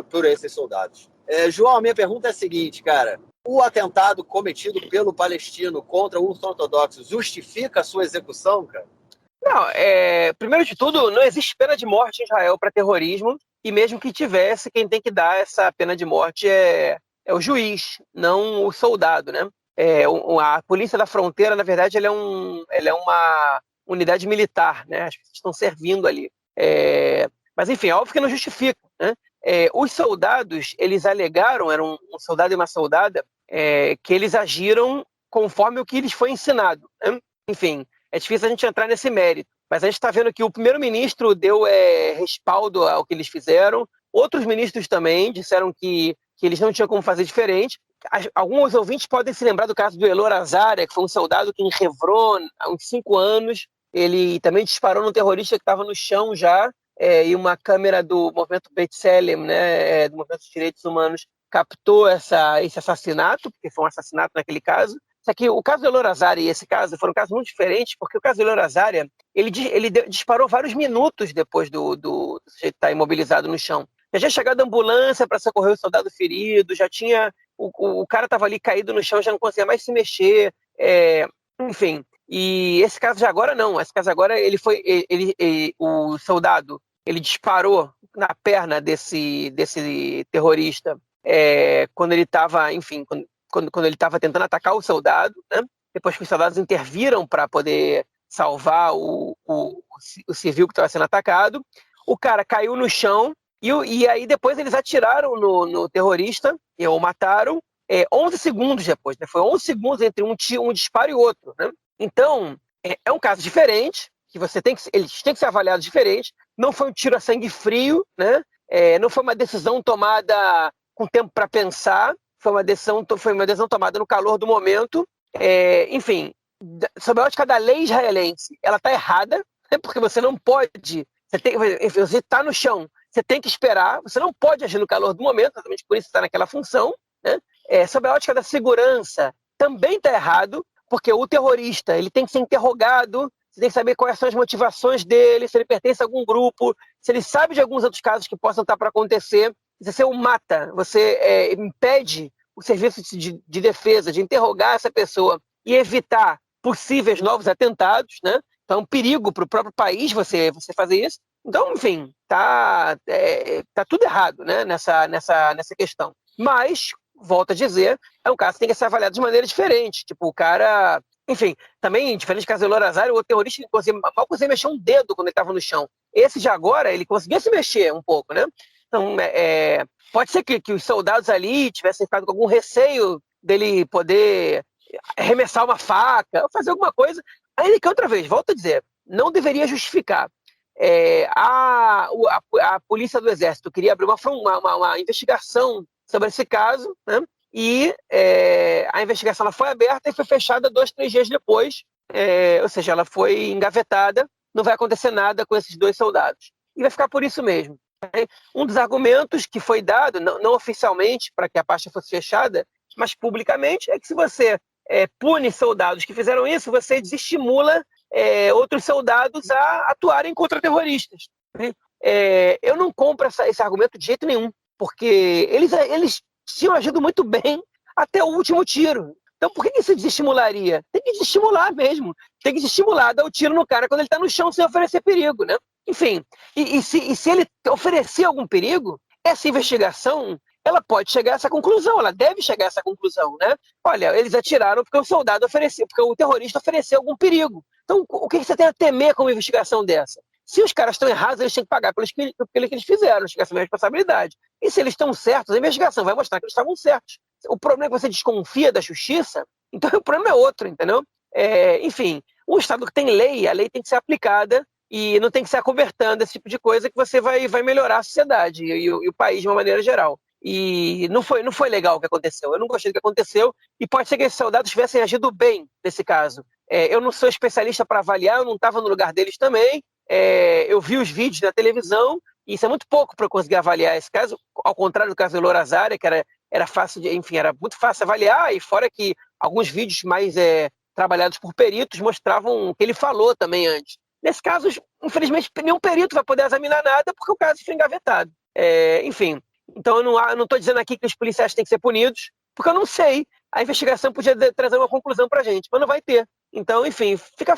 por esses soldados. João, a minha pergunta é a seguinte, cara. O atentado cometido pelo palestino contra o ultra-ortodoxo justifica a sua execução, cara? Não, primeiro de tudo, não existe pena de morte em Israel para terrorismo, e mesmo que tivesse, quem tem que dar essa pena de morte é o juiz, não o soldado, né? A Polícia da Fronteira, na verdade, ela é uma unidade militar, né? As pessoas estão servindo ali. Mas, enfim, é óbvio que não justifica, né? Os soldados, eles alegaram, era um soldado e uma soldada, que eles agiram conforme o que lhes foi ensinado, né? Enfim, é difícil a gente entrar nesse mérito, mas a gente está vendo que o primeiro-ministro deu respaldo ao que eles fizeram, outros ministros também disseram que eles não tinham como fazer diferente. Alguns ouvintes podem se lembrar do caso do Elor Azaria, que foi um soldado que em Hebron, há uns 5 anos, ele também disparou num terrorista que estava no chão já, e uma câmera do movimento B'Tselem, né, do movimento dos direitos humanos, captou esse assassinato, porque foi um assassinato naquele caso. Só que o caso do Elor Azaria e esse caso foram casos muito diferentes, porque o caso do Elor Azaria, ele disparou vários minutos depois do sujeito estar imobilizado no chão. Já tinha chegado a ambulância para socorrer o soldado ferido, já tinha... O cara estava ali caído no chão, já não conseguia mais se mexer, enfim. E esse caso de agora não. Esse caso agora, o soldado, ele disparou na perna desse terrorista quando ele estava, enfim, quando ele estava tentando atacar o soldado, né? Depois que os soldados interviram para poder salvar o civil que estava sendo atacado, o cara caiu no chão e aí depois eles atiraram no terrorista e o mataram 11 segundos depois, né? Foi 11 segundos entre um disparo e outro, né? Então, é um caso diferente, que eles têm que ser avaliados diferente. Não foi um tiro a sangue frio, né? Não foi uma decisão tomada com tempo para pensar, foi uma decisão tomada no calor do momento. Enfim, sob a ótica da lei israelense, ela está errada, né? Porque você não pode... Você está no chão, você tem que esperar, você não pode agir no calor do momento, exatamente por isso está naquela função, né? Sob a ótica da segurança, também está errado, porque o terrorista ele tem que ser interrogado, você tem que saber quais são as motivações dele, se ele pertence a algum grupo, se ele sabe de alguns outros casos que possam estar para acontecer. Se você o mata, você impede o serviço de defesa de interrogar essa pessoa e evitar possíveis novos atentados, né? Então é um perigo para o próprio país você fazer isso. Então, enfim, tá tudo errado, né, nessa questão. Mas, volto a dizer, é um caso que tem que ser avaliado de maneira diferente. Tipo, o cara... Enfim, também, diferente do caso do Lorazar, o terrorista mal conseguia mexer um dedo quando ele estava no chão. Esse de agora, ele conseguia se mexer um pouco, né? Então, pode ser que os soldados ali tivessem ficado com algum receio dele poder arremessar uma faca, fazer alguma coisa. Ainda que outra vez, volto a dizer, não deveria justificar. A polícia do Exército queria abrir uma investigação sobre esse caso, né? E a investigação ela foi aberta e foi fechada 2, 3 dias depois, ou seja, ela foi engavetada, não vai acontecer nada com esses 2 soldados. E vai ficar por isso mesmo. Um dos argumentos que foi dado, não oficialmente, para que a pasta fosse fechada, mas publicamente, é que se você pune soldados que fizeram isso, você desestimula outros soldados a atuarem contra terroristas. Né? Eu não compro esse argumento de jeito nenhum, porque eles tinham agido muito bem até o último tiro. Então, por que isso desestimularia? Tem que desestimular mesmo. Tem que desestimular, dar o tiro no cara quando ele está no chão sem oferecer perigo, né? Enfim, se ele oferecer algum perigo, essa investigação ela pode chegar a essa conclusão, ela deve chegar a essa conclusão, né? Olha, eles atiraram porque o soldado ofereceu, porque o terrorista ofereceu algum perigo. Então, o que você tem a temer com uma investigação dessa? Se os caras estão errados, eles têm que pagar pelo que eles fizeram, essa é a responsabilidade. E se eles estão certos, a investigação vai mostrar que eles estavam certos. O problema é que você desconfia da justiça, então o problema é outro, entendeu? Enfim, um Estado que tem lei, a lei tem que ser aplicada e não tem que ser acobertando esse tipo de coisa que você vai melhorar a sociedade e o país de uma maneira geral. E não foi legal o que aconteceu. Eu não gostei do que aconteceu e pode ser que esses soldados tivessem agido bem nesse caso. Eu não sou especialista para avaliar, eu não estava no lugar deles também. Eu vi os vídeos na televisão e isso é muito pouco para eu conseguir avaliar esse caso, ao contrário do caso do Lorazar, que era fácil, enfim, era muito fácil avaliar, e fora que alguns vídeos mais trabalhados por peritos mostravam o que ele falou também antes. Nesse caso, infelizmente, nenhum perito vai poder examinar nada porque o caso foi engavetado. Enfim, então eu não estou dizendo aqui que os policiais têm que ser punidos, porque eu não sei. A investigação podia trazer uma conclusão para a gente, mas não vai ter. Então, enfim, fica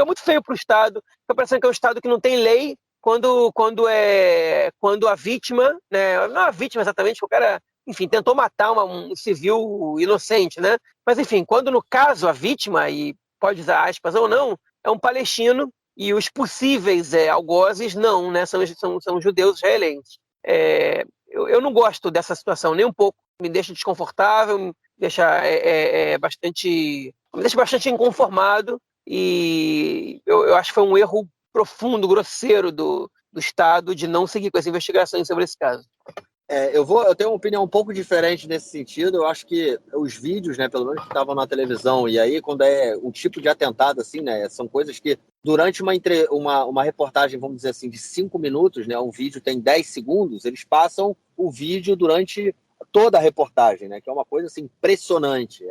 muito feio para o Estado. Fica parecendo que é um Estado que não tem lei quando a vítima, né, não a vítima exatamente, o cara, enfim, tentou matar um civil inocente, né? Mas, enfim, quando no caso a vítima, e pode usar aspas ou não, é um palestino e os possíveis algozes não, né? São judeus israelenses. Eu não gosto dessa situação nem um pouco, me deixa desconfortável, me deixa bastante inconformado, e eu acho que foi um erro profundo, grosseiro do Estado de não seguir com as investigações sobre esse caso. Eu tenho uma opinião um pouco diferente nesse sentido. Eu acho que os vídeos, né, pelo menos que estavam na televisão, e aí quando é um tipo de atentado assim, né, são coisas que durante uma reportagem, vamos dizer assim, de 5 minutos, né, um vídeo tem 10 segundos, eles passam o vídeo durante toda a reportagem, né, que é uma coisa assim, impressionante.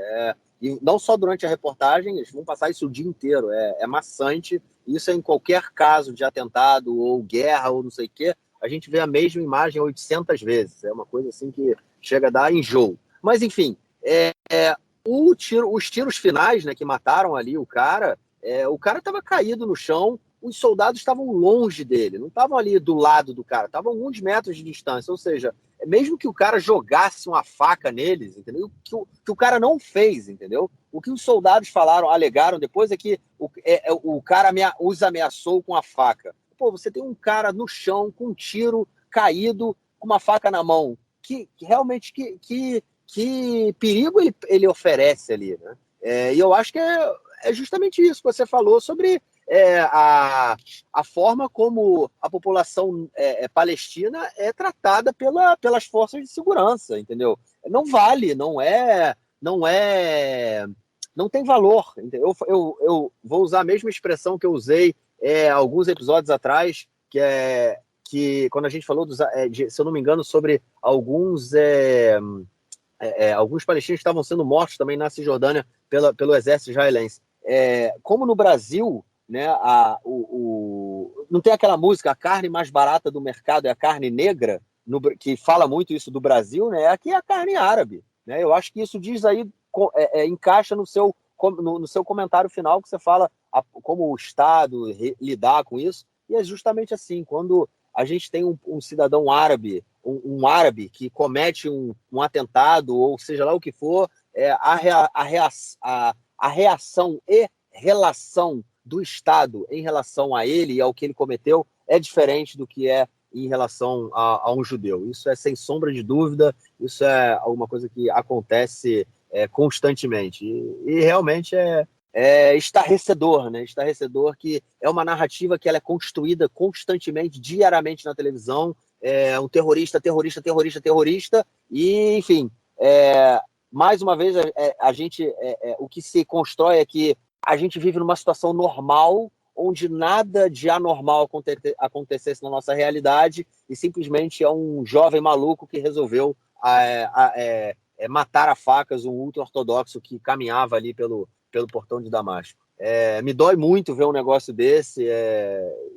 E não só durante a reportagem, eles vão passar isso o dia inteiro. É maçante. Isso é em qualquer caso de atentado ou guerra ou não sei o quê. A gente vê a mesma imagem 800 vezes. É uma coisa assim que chega a dar enjoo. Mas, enfim, os tiros finais, né, que mataram ali o cara estava caído no chão, os soldados estavam longe dele, não estavam ali do lado do cara, estavam alguns metros de distância. Ou seja, mesmo que o cara jogasse uma faca neles, entendeu? Que o cara não fez, entendeu? O que os soldados alegaram depois é que o cara os ameaçou com a faca. Pô, você tem um cara no chão com um tiro caído, com uma faca na mão. Que realmente que perigo ele oferece ali, né? E eu acho que é justamente isso que você falou sobre a forma como a população palestina é tratada pelas forças de segurança, entendeu? Não vale, não tem valor. Entendeu? Eu vou usar a mesma expressão que eu usei alguns episódios atrás, que quando a gente falou, se eu não me engano, sobre alguns palestinos que estavam sendo mortos também na Cisjordânia pelo exército israelense. Como no Brasil, né, não tem aquela música, a carne mais barata do mercado é a carne negra, que fala muito isso do Brasil, né? Aqui é a carne árabe. Né? Eu acho que isso diz aí, encaixa no seu comentário final, que você fala como o Estado lidar com isso. E é justamente assim, quando a gente tem um cidadão árabe, um árabe que comete um atentado, ou seja lá o que for, a reação e relação do Estado em relação a ele e ao que ele cometeu é diferente do que é em relação a um judeu. Isso é sem sombra de dúvida, isso é alguma coisa que acontece constantemente. E realmente é estarrecedor, né? Estarrecedor, que é uma narrativa que ela é construída constantemente, diariamente na televisão. Um terrorista, terrorista, terrorista, terrorista, e, enfim, mais uma vez, a gente, o que se constrói é que a gente vive numa situação normal, onde nada de anormal acontecesse na nossa realidade, e simplesmente é um jovem maluco que resolveu matar a facas um ultra-ortodoxo que caminhava ali pelo portão de Damasco. Me dói muito ver um negócio desse,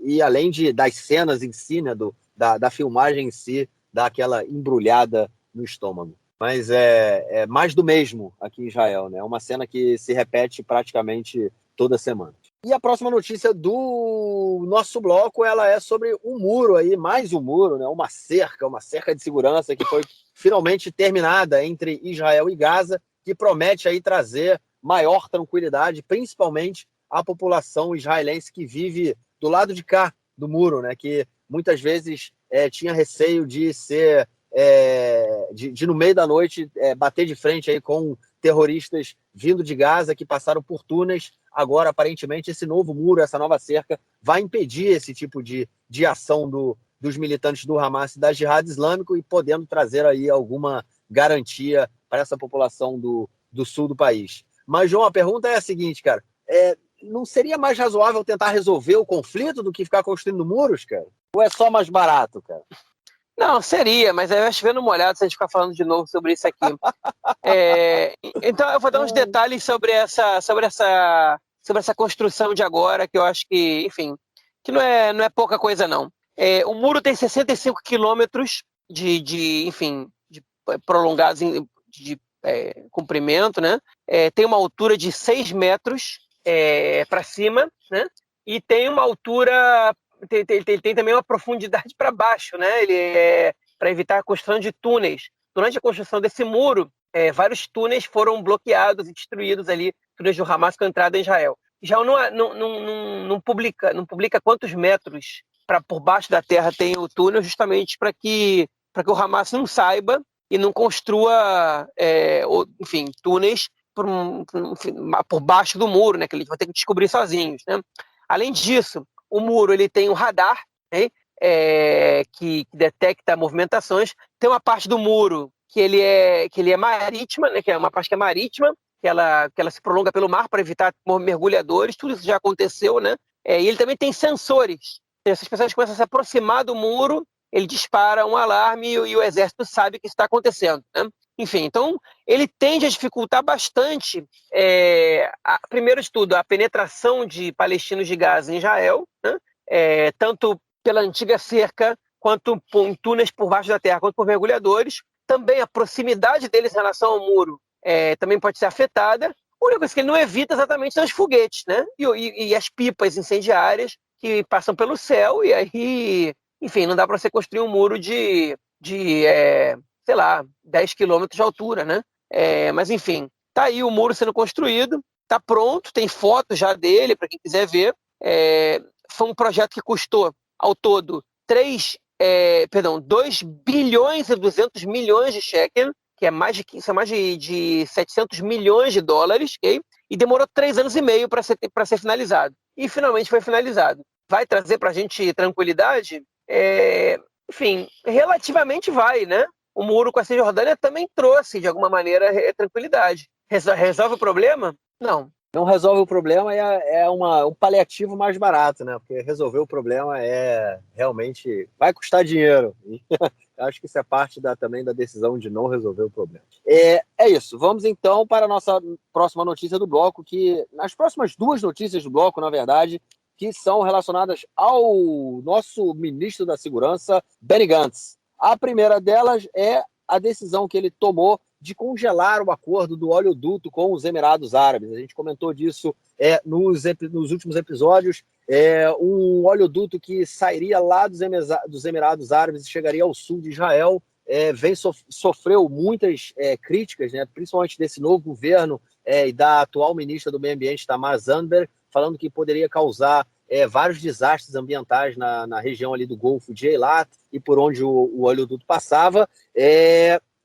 e além das cenas em si, né, da filmagem em si, dá aquela embrulhada no estômago. Mas é mais do mesmo aqui em Israel, né? É uma cena que se repete praticamente toda semana. E a próxima notícia do nosso bloco, ela é sobre um muro aí, mais um muro, né? Uma cerca de segurança que foi finalmente terminada entre Israel e Gaza, que promete aí trazer maior tranquilidade, principalmente à população israelense que vive do lado de cá do muro, né? Que muitas vezes tinha receio de ser de no meio da noite bater de frente aí com terroristas vindo de Gaza que passaram por túneis. Agora, aparentemente, esse novo muro, essa nova cerca, vai impedir esse tipo de ação dos militantes do Hamas e da Jihad Islâmico, e podendo trazer aí alguma garantia para essa população do sul do país. Mas, João, a pergunta é a seguinte, cara. Não seria mais razoável tentar resolver o conflito do que ficar construindo muros, cara? Ou é só mais barato, cara? Não, seria, mas aí eu acho vendo uma olhada se a gente ficar falando de novo sobre isso aqui. Então eu vou dar uns detalhes sobre essa construção de agora, que eu acho que, enfim, que não é pouca coisa, não. O muro tem 65 quilômetros enfim, de prolongados de comprimento, né? Tem uma altura de 6 metros para cima, né? E tem uma altura... Tem também uma profundidade para baixo, né? Ele para evitar a construção de túneis. Durante a construção desse muro, vários túneis foram bloqueados e destruídos ali, túneis do Hamas com a entrada em Israel. Israel não publica quantos metros por baixo da terra tem o túnel, justamente para que o Hamas não saiba e não construa, enfim, túneis por baixo do muro, né? Que eles vão ter que descobrir sozinhos, né? Além disso, o muro ele tem um radar, né, que detecta movimentações. Tem uma parte do muro que ele é marítima, né, que é uma parte que é marítima, que ela se prolonga pelo mar para evitar mergulhadores. Tudo isso já aconteceu, né? E ele também tem sensores. Essas pessoas começam a se aproximar do muro, ele dispara um alarme e o exército sabe que isso está acontecendo, né? Enfim, então ele tende a dificultar bastante, primeiro de tudo, a penetração de palestinos de Gaza em Israel, né? Tanto pela antiga cerca, quanto em túneis por baixo da terra, quanto por mergulhadores. Também a proximidade deles em relação ao muro também pode ser afetada. A única coisa que ele não evita exatamente são os foguetes, né? E as pipas incendiárias que passam pelo céu, e aí, enfim, não dá para você construir um muro de sei lá, 10 quilômetros de altura, né? Mas, enfim, tá aí o muro sendo construído, tá pronto, tem foto já dele, para quem quiser ver. Foi um projeto que custou, ao todo, 2 bilhões e 200 milhões de shekel, que são mais de 700 milhões de dólares, okay? E demorou 3 anos e meio para ser finalizado. E finalmente foi finalizado. Vai trazer para a gente tranquilidade? Enfim, relativamente vai, né? O muro com a Cisjordânia também trouxe, de alguma maneira, tranquilidade. Resolve o problema? Não. Não resolve o problema, um paliativo mais barato, né? Porque resolver o problema realmente vai custar dinheiro. Acho que isso é parte também da decisão de não resolver o problema. É isso. Vamos então para a nossa próxima notícia do bloco, que as próximas 2 notícias do bloco, na verdade, que são relacionadas ao nosso ministro da Segurança, Benny Gantz. A primeira delas é a decisão que ele tomou de congelar o acordo do oleoduto com os Emirados Árabes. A gente comentou disso nos últimos episódios. Um oleoduto que sairia lá dos Emirados Árabes e chegaria ao sul de Israel, sofreu muitas críticas, né, principalmente desse novo governo e da atual ministra do Meio Ambiente, Tamar Zandberg, falando que poderia causar vários desastres ambientais na região ali do Golfo de Eilat e por onde o oleoduto passava.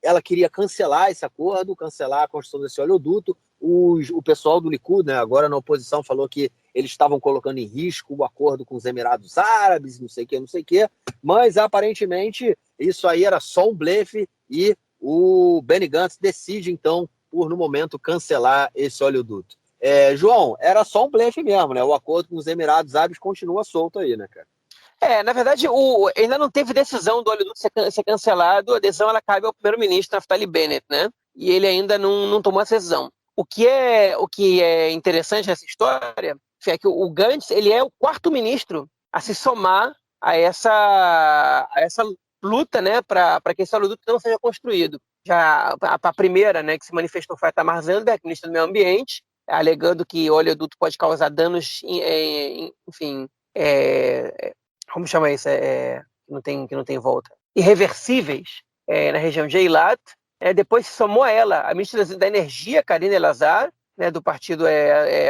Ela queria cancelar esse acordo, cancelar a construção desse oleoduto. O pessoal do Likud, né, agora na oposição, falou que eles estavam colocando em risco o acordo com os Emirados Árabes, não sei o que, mas aparentemente isso aí era só um blefe e o Benny Gantz decide, então, por no momento cancelar esse oleoduto. João, era só um blefe mesmo, né? O acordo com os Emirados Árabes continua solto aí, né, cara? Na verdade, ainda não teve decisão do oleoduto ser cancelado. A decisão ela cabe ao primeiro-ministro Naftali Bennett, né? E ele ainda não tomou essa decisão. O que é interessante nessa história é que o Gantz ele é o quarto ministro a se somar a essa luta, né, para que esse oleoduto não seja construído. Já a primeira, né, que se manifestou foi a Tamar Zandberg, ministra do Meio Ambiente, alegando que o oleoduto pode causar danos, enfim, como chama isso? Que não tem volta. Irreversíveis na região de Eilat. Depois se somou a ela a ministra da Energia, Karine Elazar, né, do partido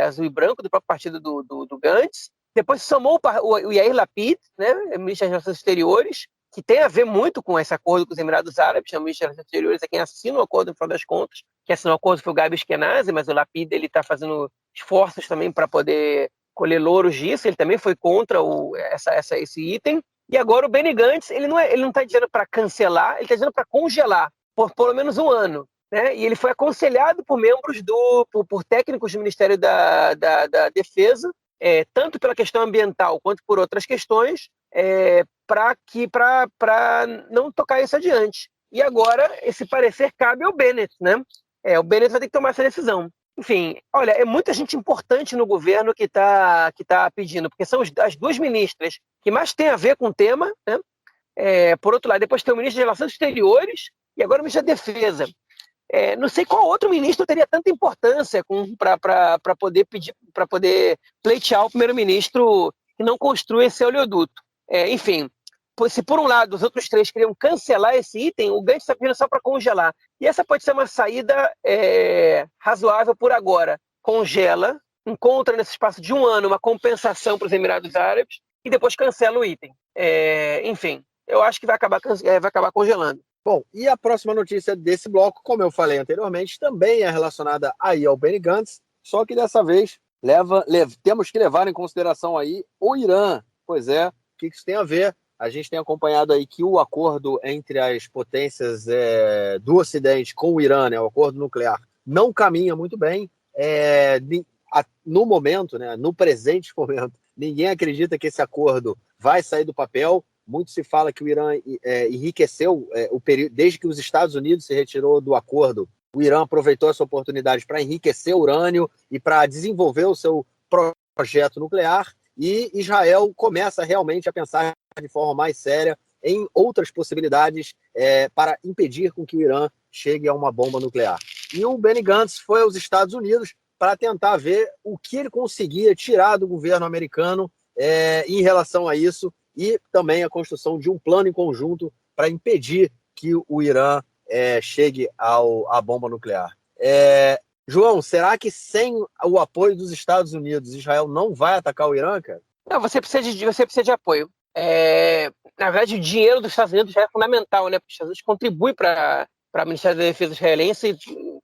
Azul e Branco, do próprio partido do Gantz. Depois se somou o Yair Lapid, né, ministro das Relações Exteriores, que tem a ver muito com esse acordo com os Emirados Árabes. O ministro das Relações Exteriores é quem assina o acordo, no final das contas. Quem assinou o acordo foi o Gabi Ashkenazi, mas o Lapid está fazendo esforços também para poder colher louros disso. Ele também foi contra esse item. E agora o Benny Gantz, ele não está dizendo para cancelar, ele está dizendo para congelar por pelo menos um ano. Né? E ele foi aconselhado por membros por técnicos do Ministério da Defesa, tanto pela questão ambiental quanto por outras questões, para não tocar isso adiante. E agora esse parecer cabe ao Bennett, né? O Bennett vai ter que tomar essa decisão. Enfim, olha, é muita gente importante no governo que tá pedindo, porque são as duas ministras que mais têm a ver com o tema, né? Por outro lado, depois tem o ministro de Relações Exteriores e agora o ministro da Defesa. Não sei qual outro ministro teria tanta importância para poder pedir, para poder pleitear o primeiro-ministro que não construa esse oleoduto. Enfim, se por um lado os outros três queriam cancelar esse item, o Gantz está pedindo só para congelar. E essa pode ser uma saída razoável por agora. Congela, encontra nesse espaço de um ano uma compensação para os Emirados Árabes e depois cancela o item. Enfim, eu acho que vai acabar congelando. Bom, e a próxima notícia desse bloco, como eu falei anteriormente, também é relacionada aí ao Benny Gantz, só que dessa vez temos que levar em consideração aí o Irã. Pois é, o que isso tem a ver? A gente tem acompanhado aí que o acordo entre as potências do Ocidente com o Irã, né, o acordo nuclear, não caminha muito bem. No momento, né, no presente momento, ninguém acredita que esse acordo vai sair do papel. Muito se fala que o Irã enriqueceu o período, desde que os Estados Unidos se retirou do acordo. O Irã aproveitou essa oportunidade para enriquecer o urânio e para desenvolver o seu projeto nuclear. E Israel começa realmente a pensar de forma mais séria em outras possibilidades para impedir com que o Irã chegue a uma bomba nuclear. E o Benny Gantz foi aos Estados Unidos para tentar ver o que ele conseguia tirar do governo americano em relação a isso, e também a construção de um plano em conjunto para impedir que o Irã chegue à bomba nuclear. João, será que sem o apoio dos Estados Unidos, Israel não vai atacar o Irã, cara? Não, você precisa de apoio. Na verdade, o dinheiro dos Estados Unidos já é fundamental, né? Porque os Estados Unidos contribui para o Ministério da Defesa israelense,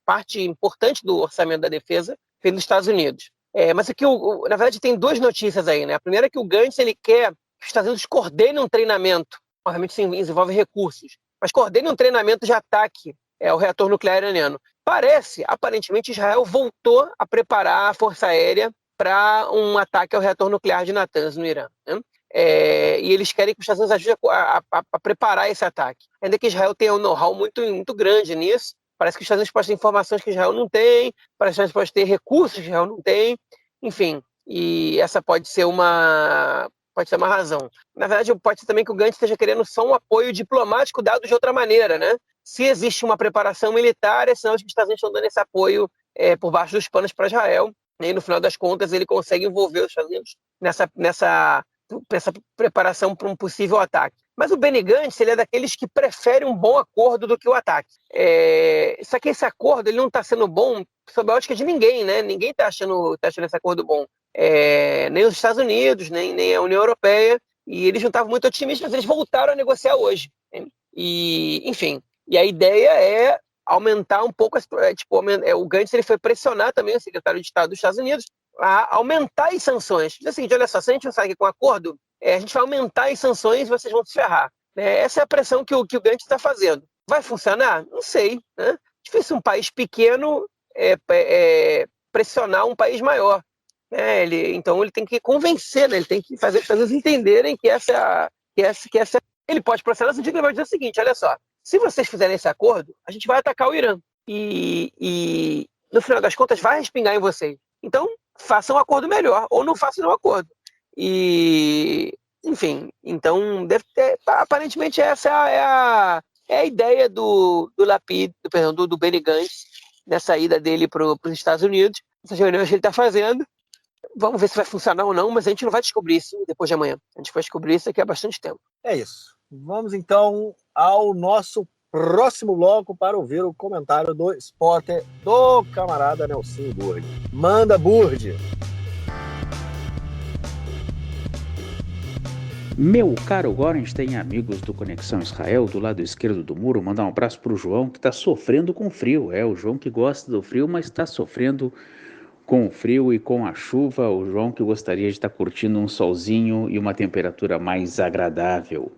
parte importante do orçamento da defesa vem dos Estados Unidos. Mas aqui, na verdade, tem duas notícias aí, né? A primeira é que o Gantz ele quer que os Estados Unidos coordenem um treinamento, obviamente isso envolve recursos, mas coordenem um treinamento de ataque ao reator nuclear iraniano. Aparentemente, Israel voltou a preparar a Força Aérea para um ataque ao reator nuclear de Natanz, no Irã. Né? E eles querem que os Estados Unidos ajudem a preparar esse ataque. Ainda que Israel tenha um know-how muito, muito grande nisso, parece que os Estados Unidos podem ter informações que Israel não tem, parece que os Estados Unidos podem ter recursos que Israel não tem, enfim, e essa pode ser uma razão. Na verdade, pode ser também que o Gantz esteja querendo só um apoio diplomático dado de outra maneira, né? Se existe uma preparação militar, é sinal de que os Estados Unidos estão dando esse apoio por baixo dos panos para Israel. E aí, no final das contas, ele consegue envolver os Estados Unidos nessa preparação para um possível ataque. Mas o Benny Gantz, ele é daqueles que prefere um bom acordo do que o ataque. Só que esse acordo ele não está sendo bom sob a ótica de ninguém, né? Ninguém está achando esse acordo bom. Nem os Estados Unidos, nem a União Europeia. E eles não estavam muito otimistas, mas eles voltaram a negociar hoje. Né? E, enfim, e a ideia é aumentar um pouco, o Gantz ele foi pressionar também o secretário de Estado dos Estados Unidos a aumentar as sanções. Diz o seguinte, olha só, se a gente não sair com acordo, a gente vai aumentar as sanções e vocês vão se ferrar. Essa é a pressão que o Gantz está fazendo. Vai funcionar? Não sei. Né? Difícil um país pequeno pressionar um país maior. Então ele tem que convencer, né? Ele tem que fazer as pessoas entenderem que essa. Ele pode pressionar no sentido que ele vai dizer o seguinte: olha só, se vocês fizerem esse acordo, a gente vai atacar o Irã. E no final das contas vai respingar em vocês. Então, façam um acordo melhor, ou não façam nenhum acordo. Enfim, então, deve ter, aparentemente essa é a ideia do Lapid, do Benny Gantz, nessa ida dele para os Estados Unidos, essas reuniões que ele está fazendo. Vamos ver se vai funcionar ou não, mas a gente não vai descobrir isso depois de amanhã. A gente vai descobrir isso daqui a bastante tempo. É isso. Vamos então ao nosso próximo bloco para ouvir o comentário do spotter do camarada Nelson Burdi. Manda, Burdi! Meu caro Gorenstein, amigos do Conexão Israel, do lado esquerdo do muro, mandar um abraço para o João, que está sofrendo com frio. O João que gosta do frio, mas está sofrendo com o frio e com a chuva. O João que gostaria de estar curtindo um solzinho e uma temperatura mais agradável.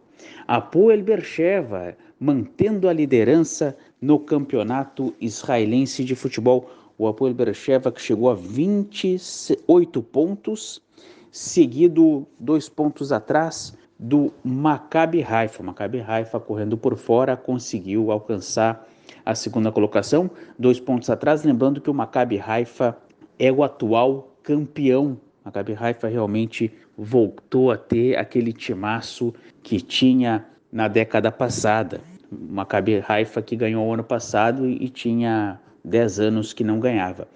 Hapoel Beersheva, mantendo a liderança no campeonato israelense de futebol. O Hapoel Beersheva que chegou a 28 pontos, seguido 2 pontos atrás do Maccabi Haifa. Maccabi Haifa, correndo por fora, conseguiu alcançar a segunda colocação, 2 pontos atrás, lembrando que o Maccabi Haifa é o atual campeão. O Maccabi Haifa realmente voltou a ter aquele timaço que tinha na década passada. O Maccabi Haifa que ganhou o ano passado e tinha 10 anos que não ganhava.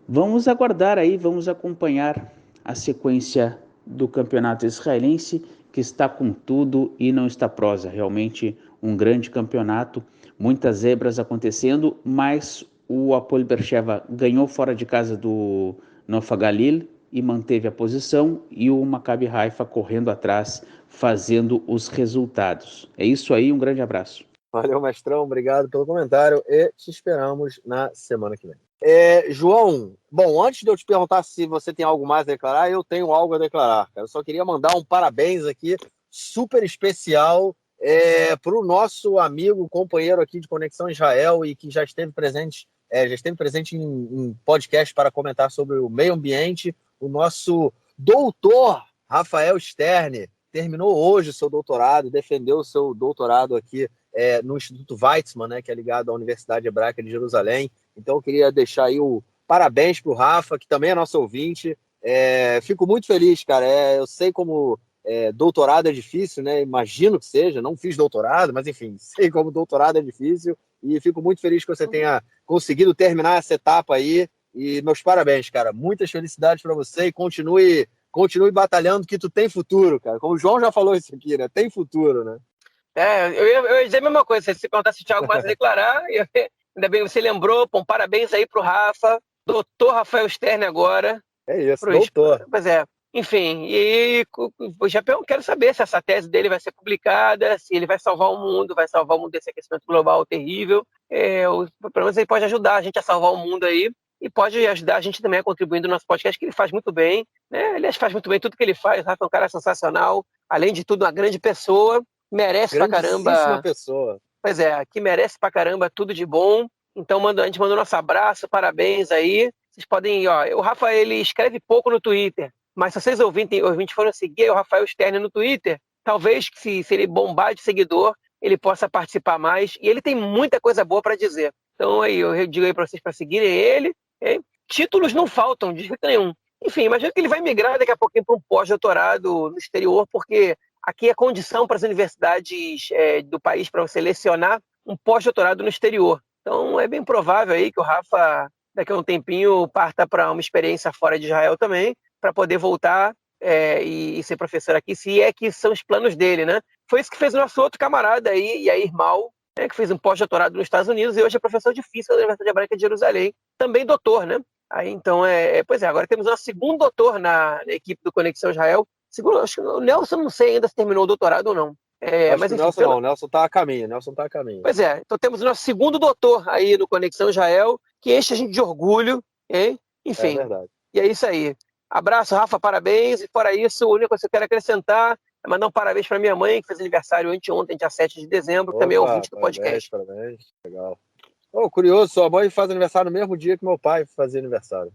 Vamos aguardar aí, vamos acompanhar a sequência do campeonato israelense, que está com tudo e não está prosa. Realmente um grande campeonato, muitas zebras acontecendo, mas o Hapoel Beersheva ganhou fora de casa do Nofa Galil e manteve a posição, e o Maccabi Haifa correndo atrás, fazendo os resultados. É isso aí, um grande abraço. Valeu, mestrão, obrigado pelo comentário e te esperamos na semana que vem. João, bom, antes de eu te perguntar se você tem algo mais a declarar, eu tenho algo a declarar, cara. Eu só queria mandar um parabéns aqui, super especial, para o nosso amigo, companheiro aqui de Conexão Israel e que já esteve presente em podcast para comentar sobre o meio ambiente, o nosso doutor Rafael Stern. Terminou hoje o seu doutorado, defendeu o seu doutorado aqui no Instituto Weizmann, né, que é ligado à Universidade Hebraica de Jerusalém. Então eu queria deixar aí o parabéns para o Rafa, que também é nosso ouvinte. Fico muito feliz, cara. Eu sei como doutorado é difícil, né? Imagino que seja, não fiz doutorado, mas enfim, sei como doutorado é difícil e fico muito feliz que você tenha conseguido terminar essa etapa aí. E meus parabéns, cara. Muitas felicidades para você e continue batalhando que tu tem futuro, cara. Como o João já falou isso aqui, né? Tem futuro, né? Eu ia dizer a mesma coisa. Se perguntar se tinha algo mais a declarar, ainda bem que você lembrou. Bom, parabéns aí pro Rafa. Doutor Rafael Stern agora. É isso, doutor. Pois é. Enfim, e já quero saber se essa tese dele vai ser publicada, se ele vai salvar o mundo desse aquecimento global terrível. Pelo menos ele pode ajudar a gente a salvar o mundo aí. E pode ajudar a gente também a contribuir no nosso podcast, que ele faz muito bem, né? Aliás, faz muito bem tudo que ele faz. O Rafa é um cara sensacional, além de tudo, uma grande pessoa, merece pra caramba. Pessoa. Pois é, que merece pra caramba tudo de bom. Então a gente manda o nosso abraço, parabéns aí. Vocês podem, o Rafa, ele escreve pouco no Twitter, mas se vocês ouvintes forem seguir o Rafael Stern no Twitter, talvez se ele bombar de seguidor, ele possa participar mais. E ele tem muita coisa boa para dizer. Então aí, eu digo aí para vocês para seguirem ele. Títulos não faltam, de jeito nenhum. Enfim, imagino que ele vai migrar daqui a pouquinho para um pós-doutorado no exterior, porque aqui é condição para as universidades do país para você selecionar um pós-doutorado no exterior. Então é bem provável aí que o Rafa daqui a um tempinho parta para uma experiência fora de Israel também, para poder voltar e ser professor aqui, se é que são os planos dele, né? Foi isso que fez o nosso outro camarada aí, Yair Mal, né, que fez um pós-doutorado nos Estados Unidos e hoje é professor de física da Universidade Hebraica de Jerusalém, também doutor, né? Aí então, pois é, agora temos um segundo doutor na equipe do Conexão Israel. Segundo, acho que o Nelson não sei ainda se terminou o doutorado ou não. Mas enfim, o Nelson tá a caminho, Pois é, então temos o nosso segundo doutor aí no Conexão Israel, que enche a gente de orgulho, hein? Enfim, verdade. E é isso aí. Abraço, Rafa, parabéns. E fora isso, a única coisa que eu quero acrescentar é mandar um parabéns para minha mãe, que fez aniversário anteontem, dia 7 de dezembro, que também é ouvinte do podcast. Parabéns, legal. Curioso, sua mãe faz aniversário no mesmo dia que meu pai fazia aniversário.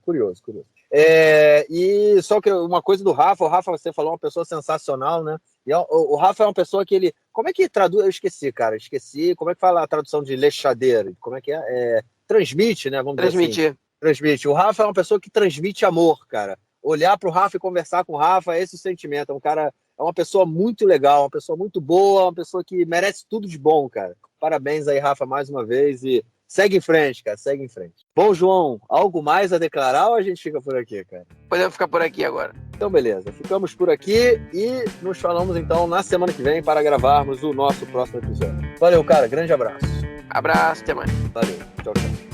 Curioso. E só que uma coisa do Rafa, o Rafa, você falou, uma pessoa sensacional, né? E o Rafa é uma pessoa que ele... Como é que traduz? Eu esqueci, cara. Como é que fala a tradução de lechadeira? Como é que é? Transmite, né? Vamos dizer assim. Transmite. O Rafa é uma pessoa que transmite amor, cara. Olhar pro Rafa e conversar com o Rafa é esse o sentimento. É uma pessoa muito legal, uma pessoa muito boa, uma pessoa que merece tudo de bom, cara. Parabéns aí, Rafa, mais uma vez. E segue em frente, cara. Segue em frente. Bom, João, algo mais a declarar ou a gente fica por aqui, cara? Podemos ficar por aqui agora. Então, beleza. Ficamos por aqui e nos falamos, então, na semana que vem para gravarmos o nosso próximo episódio. Valeu, cara. Grande abraço. Abraço, até mais. Valeu. Tchau, tchau.